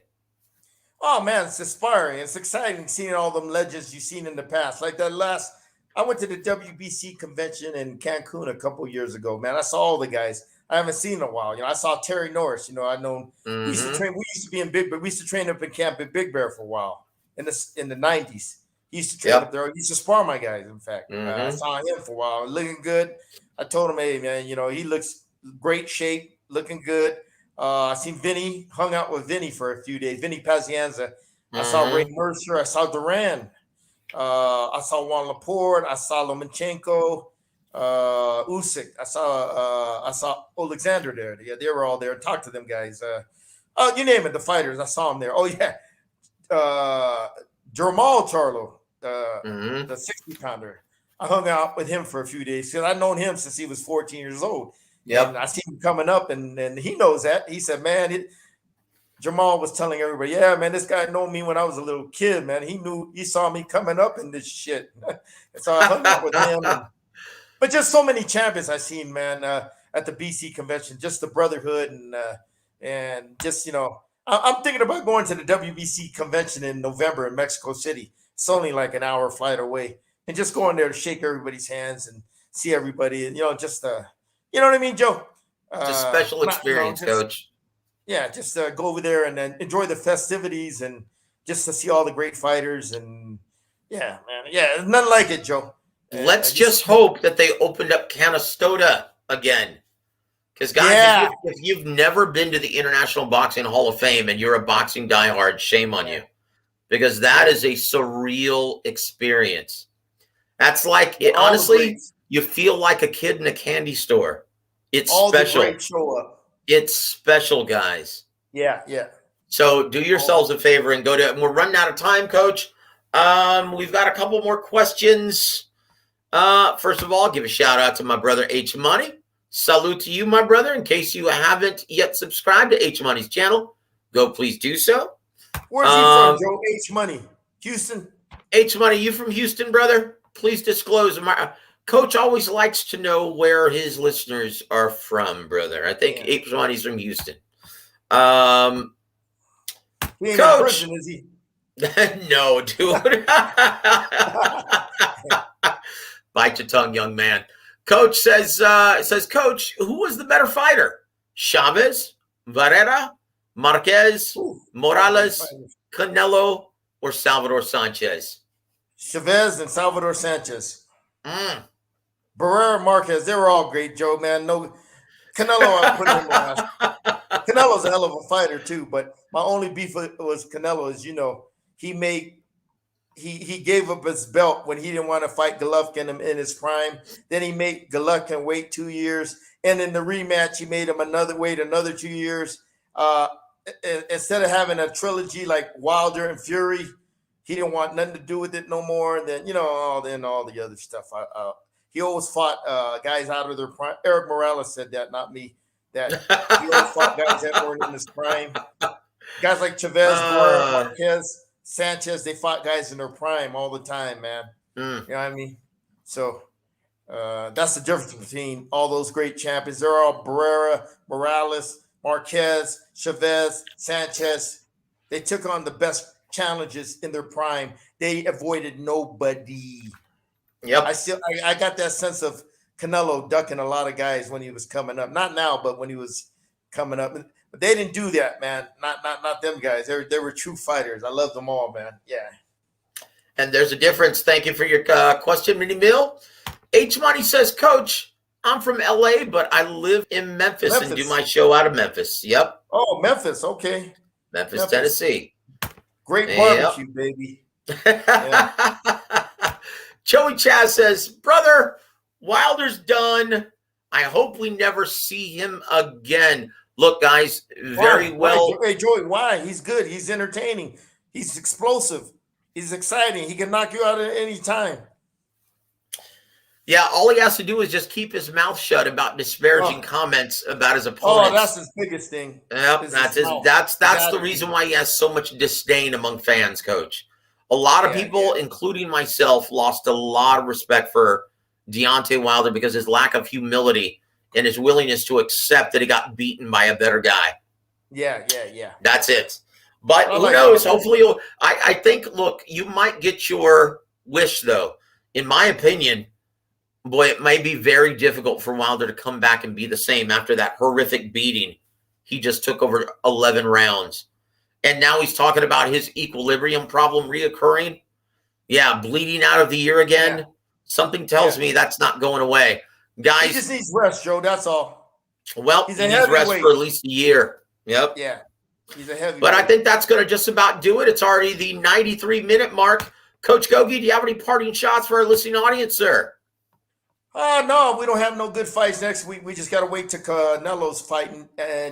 Speaker 4: Oh man, it's inspiring. It's exciting seeing all them legends you've seen in the past. Like I went to the WBC convention in Cancun a couple years ago. Man, I saw all the guys I haven't seen in a while. You know, I saw Terry Norris. You know, I know we used to train. We used to be in Big Bear. We used to train up in camp in Big Bear for a while in the 90s. He used to train up there. He used to spar my guys. In fact, I saw him for a while, looking good. I told him, hey man, you know, he looks great shape, looking good. I seen Vinny, hung out with Vinny for a few days. Vinny Pazienza. I saw Ray Mercer. I saw Duran. I saw Juan Laporte. I saw Lomachenko. Usyk. I saw Alexander there. Yeah, they were all there. Talked to them guys. You name it, the fighters. I saw them there. Oh yeah. Jamal Charlo, the 60-pounder. I hung out with him for a few days because I've known him since he was 14 years old. Yeah, I see him coming up, and he knows that. He said, man, Jamal was telling everybody, yeah, man, this guy known me when I was a little kid, man. He saw me coming up in this shit. And so I hung out with him. But just so many champions I've seen, man, at the BC convention, just the brotherhood and just, you know, I'm thinking about going to the WBC convention in November in Mexico City. It's only like an hour flight away, and just going there to shake everybody's hands and see everybody, and, you know, just you know what I mean, Joe?
Speaker 3: It's a special experience, Coach.
Speaker 4: Yeah, just go over there and then enjoy the festivities and just to see all the great fighters. And yeah, man. Yeah, nothing like it, Joe.
Speaker 3: Let's just hope that they opened up Canastota again. Because, guys, if you've never been to the International Boxing Hall of Fame and you're a boxing diehard, shame on you. Because that is a surreal experience. That's like, honestly, you feel like a kid in a candy store. It's all special. The great show up. It's special, guys.
Speaker 4: Yeah.
Speaker 3: So do yourselves a favor and go to. We're running out of time, Coach. We've got a couple more questions. First of all, give a shout out to my brother H Money. Salute to you, my brother. In case you haven't yet subscribed to H Money's channel, go please do so.
Speaker 4: Where's he from, Joe? H Money, Houston.
Speaker 3: H Money, you from Houston, brother? Please disclose. Coach always likes to know where his listeners are from, brother. I think H Money's from Houston. Um,
Speaker 4: He ain't in
Speaker 3: Coach.
Speaker 4: prison, is he?
Speaker 3: No, dude. Bite your tongue, young man. Coach says, Coach, who was the better fighter? Chavez, Varela, Marquez,
Speaker 4: Ooh,
Speaker 3: Morales, Canelo, or Salvador Sanchez?
Speaker 4: Chavez and Salvador Sanchez.
Speaker 3: Mm.
Speaker 4: Barrera, Marquez, they were all great, Joe, man. No, Canelo, I put him last. Canelo's a hell of a fighter, too, but my only beef was Canelo, as you know. He gave up his belt when he didn't want to fight Golovkin in his prime. Then he made Golovkin wait 2 years. And in the rematch, he made him wait another 2 years. Instead of having a trilogy like Wilder and Fury, he didn't want nothing to do with it no more. And then, all the other stuff. He always fought guys out of their prime. Eric Morales said that, not me. That he always fought guys that weren't in his prime. Guys like Chavez, Barrera, Marquez, Sanchez, they fought guys in their prime all the time, man. You know what I mean? So that's the difference between all those great champions. They're all Barrera, Morales, Marquez, Chavez, Sanchez. They took on the best challenges in their prime. They avoided nobody.
Speaker 3: Yep.
Speaker 4: I got that sense of Canelo ducking a lot of guys when he was coming up. Not now, but when he was coming up. But they didn't do that, man. Not them guys. They were true fighters. I love them all, man. Yeah.
Speaker 3: And there's a difference. Thank you for your question, Minnie Mill. H Money says, Coach, I'm from LA, but I live in Memphis and do my show out of Memphis. Yep.
Speaker 4: Oh, Memphis. Okay.
Speaker 3: Memphis. Tennessee.
Speaker 4: Great barbecue, baby. Yeah.
Speaker 3: Joey Chaz says, brother, Wilder's done. I hope we never see him again. Look, guys, very well.
Speaker 4: Hey, Joey, why? He's good. He's entertaining. He's explosive. He's exciting. He can knock you out at any time.
Speaker 3: Yeah, all he has to do is just keep his mouth shut about disparaging comments about his opponents.
Speaker 4: Oh, that's his biggest thing.
Speaker 3: Yep, that's the reason why he has so much disdain among fans, Coach. A lot of people, including myself, lost a lot of respect for Deontay Wilder because his lack of humility and his willingness to accept that he got beaten by a better guy.
Speaker 4: Yeah.
Speaker 3: That's it. But who knows? Hopefully, I think, look, you might get your wish, though. In my opinion, boy, it may be very difficult for Wilder to come back and be the same after that horrific beating he just took over 11 rounds. And now he's talking about his equilibrium problem reoccurring. Yeah, bleeding out of the ear again. Yeah. Something tells me that's not going away. Guys,
Speaker 4: he just needs rest, Joe. That's all.
Speaker 3: Well, he needs rest for at least a year. Yep.
Speaker 4: Yeah. He's a heavyweight.
Speaker 3: But I think that's going to just about do it. It's already the 93-minute mark. Coach Gogue, do you have any parting shots for our listening audience, sir?
Speaker 4: No, we don't have no good fights next week. We just got to wait to Canelo's fighting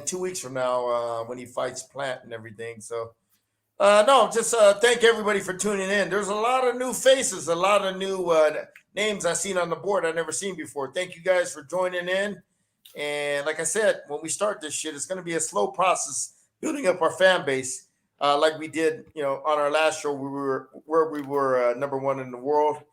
Speaker 4: 2 weeks from now when he fights Plant and everything. So, just thank everybody for tuning in. There's a lot of new faces, a lot of new names I've seen on the board I've never seen before. Thank you guys for joining in. And like I said, when we start this shit, it's going to be a slow process building up our fan base like we did, on our last show. We were number one in the world.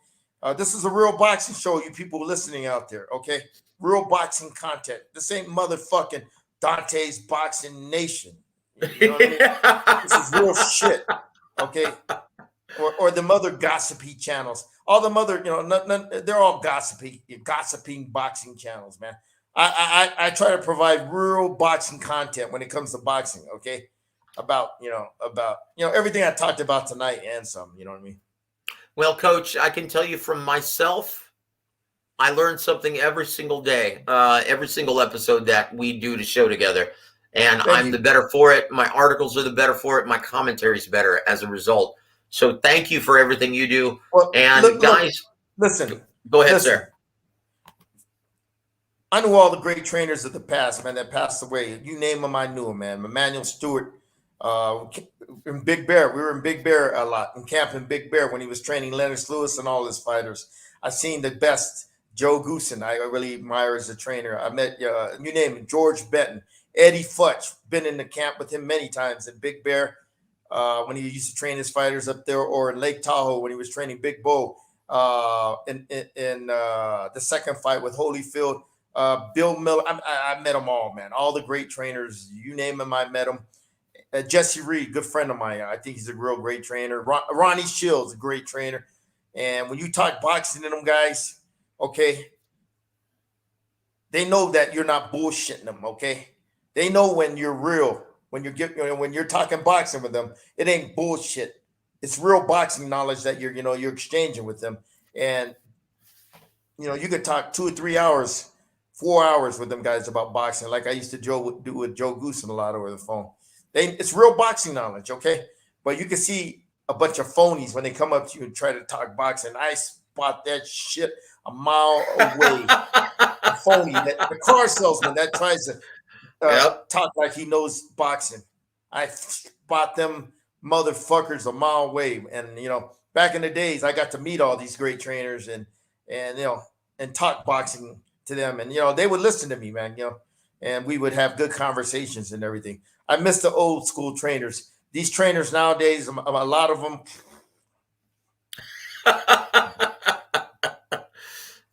Speaker 4: This is a real boxing show, you people listening out there, okay? Real boxing content. This ain't motherfucking Dante's Boxing Nation. You know what I mean? This is real shit, okay? Or the other gossipy channels. All the other, they're all gossiping boxing channels, man. I try to provide real boxing content when it comes to boxing, okay? About everything I talked about tonight and some, you know what I mean?
Speaker 3: Well, Coach, I can tell you from myself, I learn something every single day, every single episode that we do the show together. And I'm the better for it. My articles are the better for it. My commentary is better as a result. So thank you for everything you do. Well, and guys,
Speaker 4: listen.
Speaker 3: Go ahead, sir.
Speaker 4: I knew all the great trainers of the past, man, that passed away. You name them, I knew them, man. Emmanuel Stewart. In Big Bear, we were in Big Bear a lot, in camp in Big Bear when he was training Lennox Lewis and all his fighters. I've seen the best. Joe Goosen, I really admire as a trainer. I met, you name it, George Benton, Eddie Futch, been in the camp with him many times in Big Bear when he used to train his fighters up there, or in Lake Tahoe when he was training Big Bo in the second fight with Holyfield. Bill Miller. I met them all, man. All the great trainers, you name them, I met them. Jesse Reed, good friend of mine. I think he's a real great trainer. Ronnie Shields, a great trainer. And when you talk boxing to them guys, okay, they know that you're not bullshitting them, okay? They know when you're real. When you're talking boxing with them, it ain't bullshit. It's real boxing knowledge that you're exchanging with them. And you could talk 2 or 3 hours, 4 hours with them guys about boxing, like I used to do with Joe Goosen a lot over the phone. It's real boxing knowledge, okay? But you can see a bunch of phonies when they come up to you and try to talk boxing. I spot that shit a mile away. A phony, the car salesman that tries to talk like he knows boxing. I spot them motherfuckers a mile away. And back in the days, I got to meet all these great trainers and talk boxing to them, and they would listen to me, man. And we would have good conversations and everything. I miss the old school trainers. These trainers nowadays, a lot of them.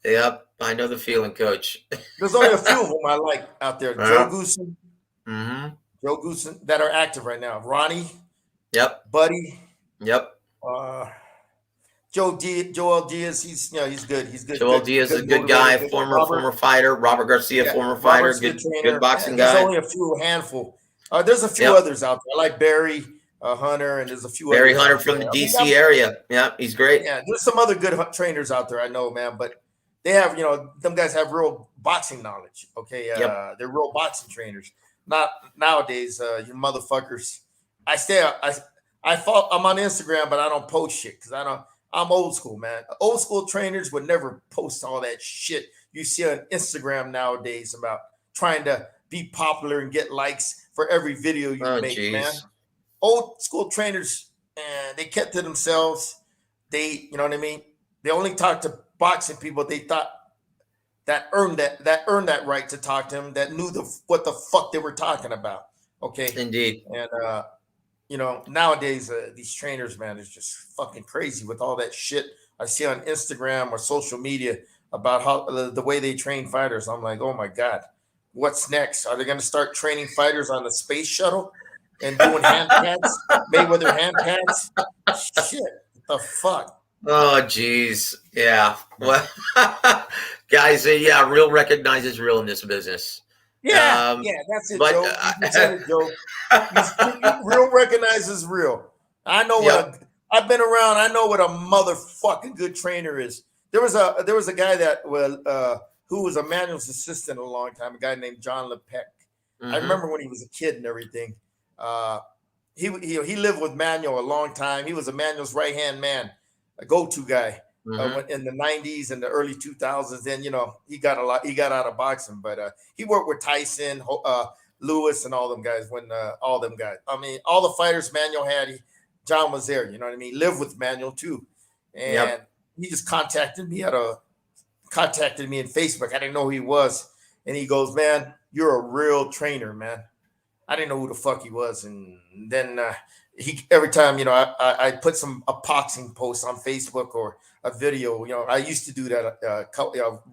Speaker 3: Yep, I know the feeling, Coach.
Speaker 4: There's only a few of them I like out there. Joe Goosen.
Speaker 3: Mm-hmm.
Speaker 4: Joe Goosen that are active right now. Ronnie.
Speaker 3: Yep.
Speaker 4: Buddy.
Speaker 3: Yep.
Speaker 4: Joel Diaz, he's good. He's good.
Speaker 3: Joel Diaz is a good guy, former fighter. Robert Garcia, former fighter, good boxing guy.
Speaker 4: There's only a handful. There's a few others out there. I like Barry Hunter, and there's a few
Speaker 3: Barry
Speaker 4: others
Speaker 3: Hunter from the DC area. Yeah, he's great.
Speaker 4: Yeah, there's some other good trainers out there I know, man, but they have, them guys have real boxing knowledge. Okay. They're real boxing trainers. Not nowadays, you motherfuckers. I'm on Instagram, but I don't post shit because I'm old school, man. Old school trainers would never post all that shit you see on Instagram nowadays about trying to be popular and get likes for every video you make, man. Old school trainers, they kept to themselves. They, you know what I mean? They only talked to boxing people they thought that earned that right to talk to them, that knew what the fuck they were talking about. Okay.
Speaker 3: Indeed.
Speaker 4: And nowadays these trainers, man, is just fucking crazy with all that shit I see on Instagram or social media about how the way they train fighters. I'm like, oh my God, what's next? Are they going to start training fighters on the space shuttle and doing hand pats, Mayweather hand pats? Shit, what the fuck?
Speaker 3: Oh, geez. Yeah. Well, guys, real recognizes real in this business.
Speaker 4: Yeah, that's it, Joe. You said it, Joe. Real recognizes real. I know I've been around. I know what a motherfucking good trainer is. There was a guy that who was a manual's assistant a long time. A guy named John LePeck. I remember when he was a kid and everything. He lived with Manuel a long time. He was a Manuel's right hand man, a go-to guy. In the 90s and the early 2000s, then he got out of boxing, but he worked with Tyson, Lewis, and all them guys. I mean, all the fighters Manuel had, John was there. You know what I mean? Lived with Manuel too, and he just contacted me in Facebook. I didn't know who he was, and he goes, "Man, you're a real trainer, man." I didn't know who the fuck he was, and then every time I put a boxing post on Facebook or a video, I used to do that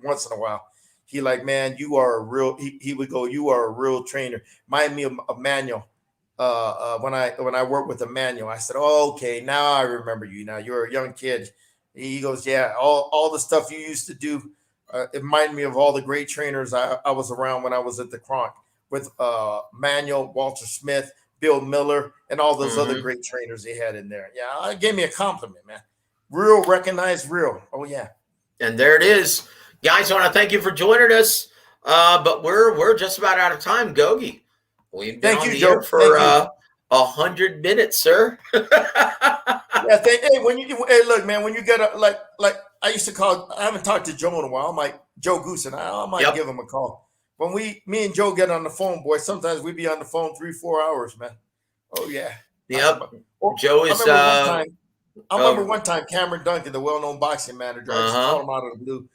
Speaker 4: once in a while. He like, man, you are a real. He would go, you are a real trainer. Remind me of Manuel. When I worked with Emmanuel, I said, oh, okay, now I remember you. Now you're a young kid. He goes, yeah, all the stuff you used to do. It reminded me of all the great trainers I was around when I was at the Kronk with Manuel, Walter Smith, Bill Miller, and all those other great trainers they had in there. Yeah, it gave me a compliment, man. Real, recognized, real. Oh yeah. And
Speaker 3: there it is, guys. I want to thank you for joining us. But we're just about out of time, Gogue. We've been on the air for 100 minutes, sir.
Speaker 4: Yeah. Hey, look, man. When you get like I used to call. I haven't talked to Joe in a while. I'm like Joe Goose, and I might give him a call. When me and Joe get on the phone, boy, sometimes we be on the phone 3-4 hours, man. Oh yeah.
Speaker 3: Yep. Joe is.
Speaker 4: I remember one time Cameron Duncan, the well-known boxing manager, I just called him out of the blue.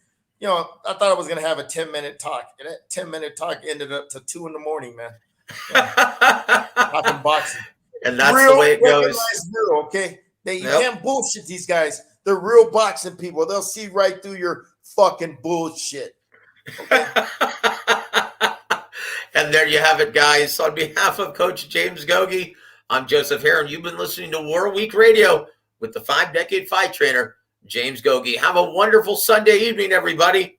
Speaker 4: I thought I was going to have a 10-minute talk. And that 10-minute talk ended up to 2 a.m, man. Talking boxing.
Speaker 3: And that's the way it goes.
Speaker 4: Real, okay? You can't bullshit these guys. They're real boxing people. They'll see right through your fucking bullshit. Okay?
Speaker 3: And there you have it, guys. On behalf of Coach James Gogue, I'm Joseph Herring. You've been listening to War Week Radio with the 5-decade fight trainer, James Gogue. Have a wonderful Sunday evening, everybody.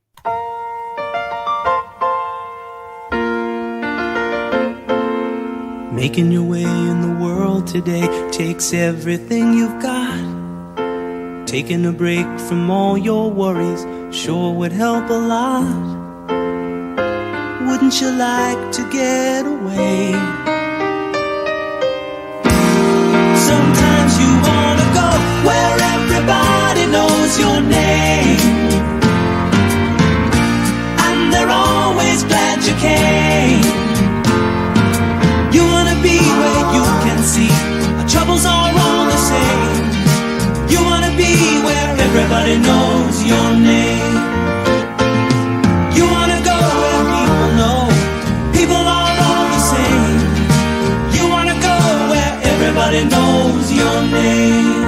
Speaker 1: Making your way in the world today takes everything you've got. Taking a break from all your worries sure would help a lot. Wouldn't you like to get away? Sometimes you wanna go where everybody knows your name, and they're always glad you came. You wanna be where you can see our troubles are all the same. You wanna be where everybody knows your name. You wanna go where people know people are all the same. You wanna go where everybody knows your name.